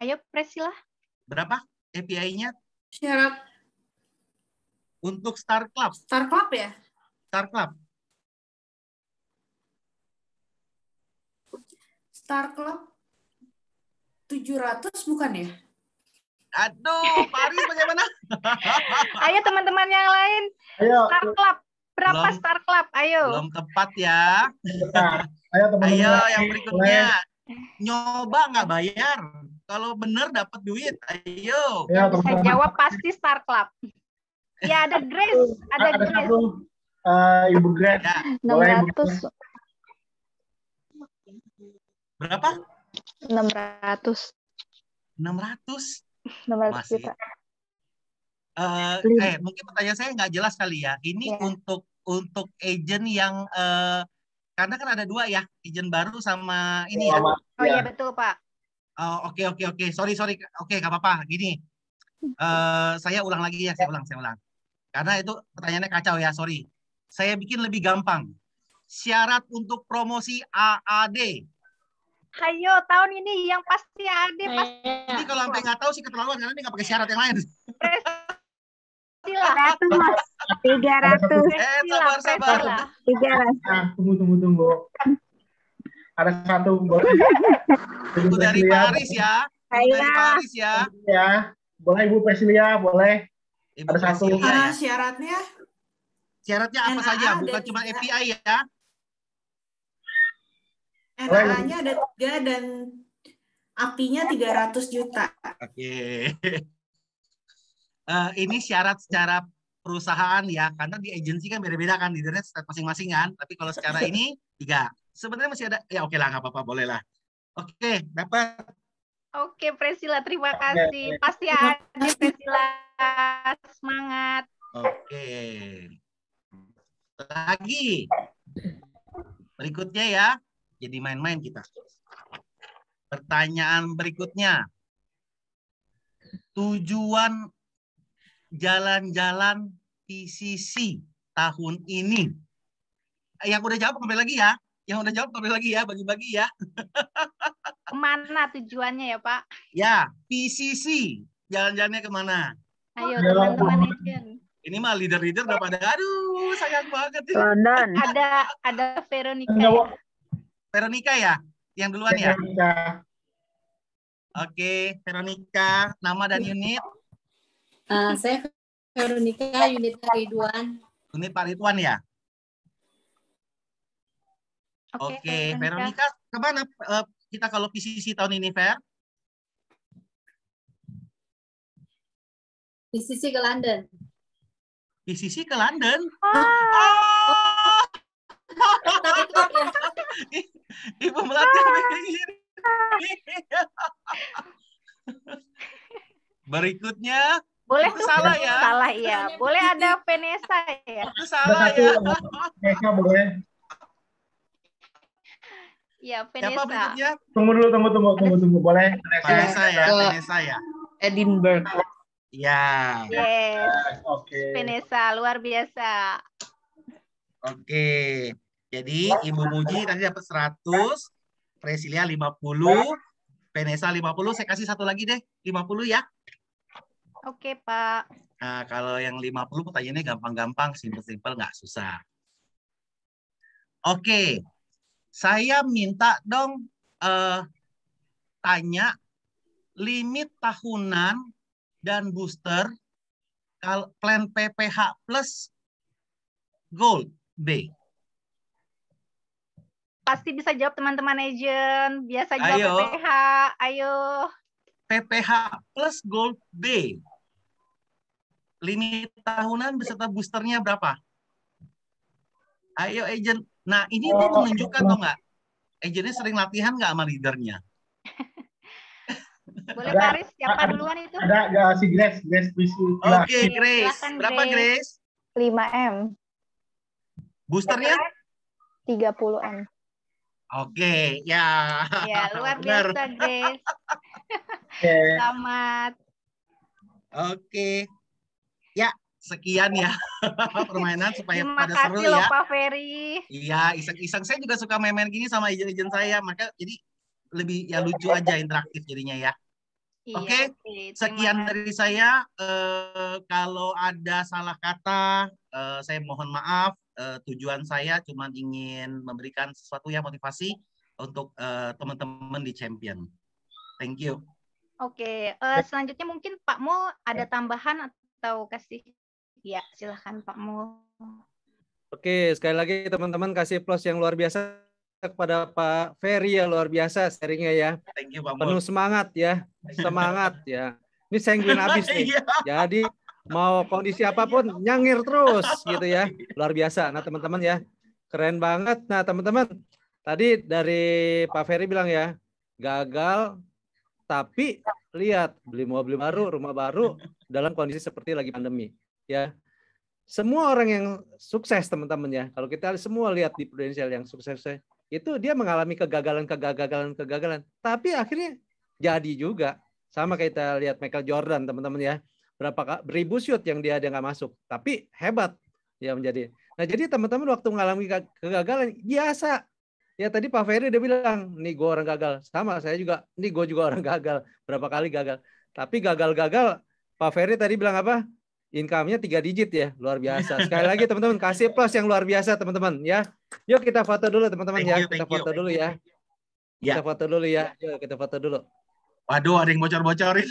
[SPEAKER 3] Ayo Priscilla.
[SPEAKER 2] Berapa API-nya
[SPEAKER 8] Syarat
[SPEAKER 2] untuk Star Club?
[SPEAKER 8] Star Club ya?
[SPEAKER 2] Star Club.
[SPEAKER 8] Star Club 700 bukan ya?
[SPEAKER 2] Aduh, Paris bagaimana?
[SPEAKER 3] Ayo teman-teman yang lain.
[SPEAKER 4] Ayo.
[SPEAKER 3] Star Club. Berapa
[SPEAKER 2] Belum.
[SPEAKER 3] Star Club? Ayo.
[SPEAKER 2] Belum tepat ya.
[SPEAKER 4] Bentar. Ayo teman-teman.
[SPEAKER 2] Ayo
[SPEAKER 4] lagi.
[SPEAKER 2] yang
[SPEAKER 4] Boleh.
[SPEAKER 2] berikutnya. Nyoba nggak bayar. Kalau bener dapat duit. Ayo.
[SPEAKER 4] Ya,
[SPEAKER 3] Yang bisa
[SPEAKER 4] teman-teman.
[SPEAKER 3] jawab pasti Star Club. Ya, ada Grace. Ada
[SPEAKER 4] Ada
[SPEAKER 3] Grace.
[SPEAKER 4] satu Ibu Grace.
[SPEAKER 2] Ya.
[SPEAKER 4] Boleh, Ibu
[SPEAKER 9] 600.
[SPEAKER 2] Berapa?
[SPEAKER 9] 600.
[SPEAKER 2] 600.
[SPEAKER 9] 600
[SPEAKER 2] Masih.
[SPEAKER 9] juta.
[SPEAKER 2] Mungkin pertanyaan saya nggak jelas kali ya. Ini
[SPEAKER 9] Ya.
[SPEAKER 2] untuk agent yang karena kan ada dua ya, agent baru sama ini ya.
[SPEAKER 4] Selamat.
[SPEAKER 3] Oh iya betul Pak.
[SPEAKER 2] Oke. Sorry. Oke, nggak apa-apa. Gini, saya ulang lagi ya. Saya ulang. Karena itu pertanyaannya kacau ya. Sorry. Saya bikin lebih gampang. Syarat untuk promosi AAD.
[SPEAKER 3] Ayo tahun ini yang pasti ada pasti.
[SPEAKER 2] Ini kalau sampai nggak tahu sih keterlaluan karena ini nggak pakai syarat yang lain.
[SPEAKER 3] Priscilla.
[SPEAKER 9] 300.
[SPEAKER 2] Sabar.
[SPEAKER 9] 300.
[SPEAKER 4] Nah, tunggu. Ada satu boleh.
[SPEAKER 2] Itu dari Paris ya. Itu dari Paris ya.
[SPEAKER 4] Ya, boleh Ibu Presilia, boleh.
[SPEAKER 2] Ibu
[SPEAKER 4] Ada satu.
[SPEAKER 2] Presilia ya.
[SPEAKER 8] Syaratnya
[SPEAKER 2] Syaratnya apa
[SPEAKER 8] NAA
[SPEAKER 2] saja? Bukan
[SPEAKER 8] ada
[SPEAKER 2] cuma
[SPEAKER 8] 3.
[SPEAKER 2] API ya.
[SPEAKER 8] NAA-nya ada 3 dan API-nya 300 juta.
[SPEAKER 2] Oke. Ini syarat secara perusahaan ya, karena di agensi kan beda-beda kan, di internet stat masing-masing kan. Tapi kalau secara ini 3. Sebenarnya masih ada, ya oke lah, nggak apa-apa, boleh lah. Oke, dapat.
[SPEAKER 3] Oke Priscilla, terima kasih. Pasti ada Priscilla. Semangat.
[SPEAKER 2] Oke. Lagi. Berikutnya ya. Jadi main-main kita. Pertanyaan berikutnya. Tujuan jalan-jalan PCC tahun ini. Yang udah jawab kembali lagi ya. Bagi-bagi ya.
[SPEAKER 3] Kemana tujuannya ya Pak?
[SPEAKER 2] Ya, PCC. Jalan-jalannya kemana?
[SPEAKER 3] Ayo teman-teman agent.
[SPEAKER 2] Ini mah leader-leader udah pada, aduh sayang banget.
[SPEAKER 9] London.
[SPEAKER 3] Ada Veronica ya.
[SPEAKER 2] Veronica ya? Yang duluan ya?
[SPEAKER 4] Veronica.
[SPEAKER 2] Oke, Veronica. Nama dan unit?
[SPEAKER 10] Saya Veronica, unit Ridwan.
[SPEAKER 2] Unit Pak Ridwan ya?
[SPEAKER 3] Oke,
[SPEAKER 2] Oke, Veronica. Kemana kita kalau PCC tahun ini, Ver?
[SPEAKER 10] PCC ke London.
[SPEAKER 2] PCC ke London? Ibu melatih begini. Berikutnya.
[SPEAKER 3] Boleh
[SPEAKER 2] itu
[SPEAKER 3] tuh
[SPEAKER 2] salah ya?
[SPEAKER 3] Salah ya. Boleh ada Vanessa ya?
[SPEAKER 2] Itu salah
[SPEAKER 4] Ada
[SPEAKER 2] ya?
[SPEAKER 4] satu. Vanessa boleh.
[SPEAKER 3] Ya,
[SPEAKER 2] Siapa
[SPEAKER 3] Vanessa.
[SPEAKER 2] berikutnya?
[SPEAKER 4] Tunggu dulu. Boleh.
[SPEAKER 2] Vanessa ya, Vanessa ya.
[SPEAKER 10] Edinburgh.
[SPEAKER 2] Ya.
[SPEAKER 3] Yes.
[SPEAKER 4] Oke.
[SPEAKER 3] Vanessa, luar biasa.
[SPEAKER 2] Oke. Jadi Ibu Muji tadi dapat 100, Presilia 50, Vanessa 50, saya kasih satu lagi deh, 50 ya.
[SPEAKER 3] Oke, Pak.
[SPEAKER 2] Nah, kalau yang 50 pertanyaannya gampang-gampang, simpel-simpel, nggak susah. Oke. Saya minta dong tanya limit tahunan dan booster kalau plan PPH plus Gold B.
[SPEAKER 3] Pasti bisa jawab teman-teman agent. Biasa jawab
[SPEAKER 2] Ayo.
[SPEAKER 3] PPH. Ayo.
[SPEAKER 2] PPH plus Gold B. Limit tahunan beserta boosternya berapa? Ayo agent. Nah ini tuh menunjukkan tuh nggak? Agentnya sering latihan nggak sama leadernya?
[SPEAKER 3] Boleh Paris, siapa duluan itu?
[SPEAKER 4] Ada si Grace bisa.
[SPEAKER 2] Oke, Grace.
[SPEAKER 3] Silakan,
[SPEAKER 2] Berapa Grace?
[SPEAKER 9] 5M.
[SPEAKER 2] Boosternya?
[SPEAKER 9] 30M.
[SPEAKER 2] Oke, ya.
[SPEAKER 3] Ya, luar
[SPEAKER 2] Benar.
[SPEAKER 3] biasa, Grace. Selamat.
[SPEAKER 2] Oke. Ya, sekian ya permainan supaya
[SPEAKER 3] Terima
[SPEAKER 2] pada seru
[SPEAKER 3] kasih loh
[SPEAKER 2] ya.
[SPEAKER 3] Pak Ferry.
[SPEAKER 2] Iya, iseng-iseng saya juga suka main-main gini sama agent-agent saya, maka jadi lebih ya lucu aja interaktif jadinya ya.
[SPEAKER 3] Iya,
[SPEAKER 2] Oke,
[SPEAKER 3] terima
[SPEAKER 2] sekian
[SPEAKER 3] kasih.
[SPEAKER 2] dari saya. Kalau ada salah kata, saya mohon maaf. Tujuan saya cuma ingin memberikan sesuatu yang motivasi untuk teman-teman di Champion. Thank you.
[SPEAKER 3] Oke, selanjutnya mungkin Pak Mo ada tambahan atau kasih? Ya, silahkan Pak Mo.
[SPEAKER 11] Oke, sekali lagi teman-teman kasih plus yang luar biasa kepada Pak Ferry ya, luar biasa sharingnya ya.
[SPEAKER 2] Thank you, Bang
[SPEAKER 11] Penuh
[SPEAKER 2] Bos.
[SPEAKER 11] semangat ya, semangat ya. Ini sanguin habis nih.
[SPEAKER 2] Iya.
[SPEAKER 11] Jadi mau kondisi apapun nyangir terus gitu ya. Luar biasa. Nah teman-teman ya, keren banget. Nah teman-teman, tadi dari Pak Ferry bilang ya, gagal tapi lihat beli mobil baru, rumah baru dalam kondisi seperti lagi pandemi ya. Semua orang yang sukses teman-teman ya, kalau kita semua lihat di Prudential yang sukses itu dia mengalami kegagalan, tapi akhirnya jadi juga. Sama kayak kita lihat Michael Jordan teman-teman ya, berapa beribu shoot yang dia nggak masuk, tapi hebat ya menjadi. Nah jadi teman-teman waktu mengalami kegagalan biasa. Ya tadi Pak Ferry udah bilang, nih gue orang gagal. Sama saya juga, nih gue juga orang gagal. Berapa kali gagal. Tapi gagal-gagal, Pak Ferry tadi bilang apa? Income-nya 3 digit ya, luar biasa. Sekali lagi teman-teman, kasih plus yang luar biasa teman-teman ya. Yuk kita foto dulu teman-teman ya. Kita foto dulu ya. Kita foto dulu ya. Yuk kita foto dulu.
[SPEAKER 2] Waduh, ada yang bocor-bocorin.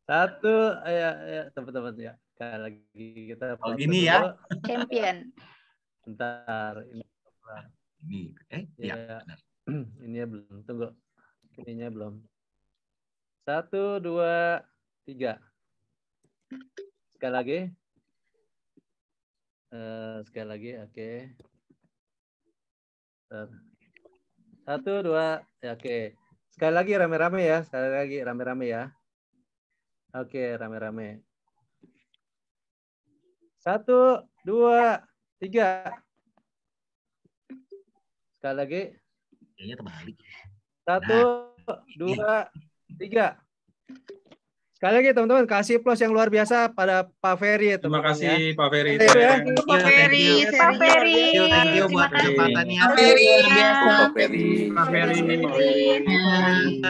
[SPEAKER 11] Satu, ya teman-teman ya. Sekali lagi kita foto
[SPEAKER 2] gini
[SPEAKER 11] dulu.
[SPEAKER 2] ya.
[SPEAKER 3] Champion.
[SPEAKER 11] Bentar.
[SPEAKER 2] Ini,
[SPEAKER 11] ya. Ini ya belum. Tunggu. Ininya belum. 1, 2, 3. Sekali lagi. Sekali lagi, oke. 1, 2, ya, oke. Sekali lagi rame-rame ya. Sekali lagi rame-rame ya. Oke, rame-rame. 1, 2, 3. Sekali lagi.
[SPEAKER 2] Kayaknya terbalik.
[SPEAKER 11] 1, 2, 3. Sekali lagi teman-teman, kasih plus yang luar biasa pada Pak Ferry.
[SPEAKER 6] Terima kasih Pak Ferry.
[SPEAKER 3] Pak Ferry.
[SPEAKER 2] Thank you buat kesempatannya.
[SPEAKER 3] Pak Ferry.
[SPEAKER 6] Pak Ferry.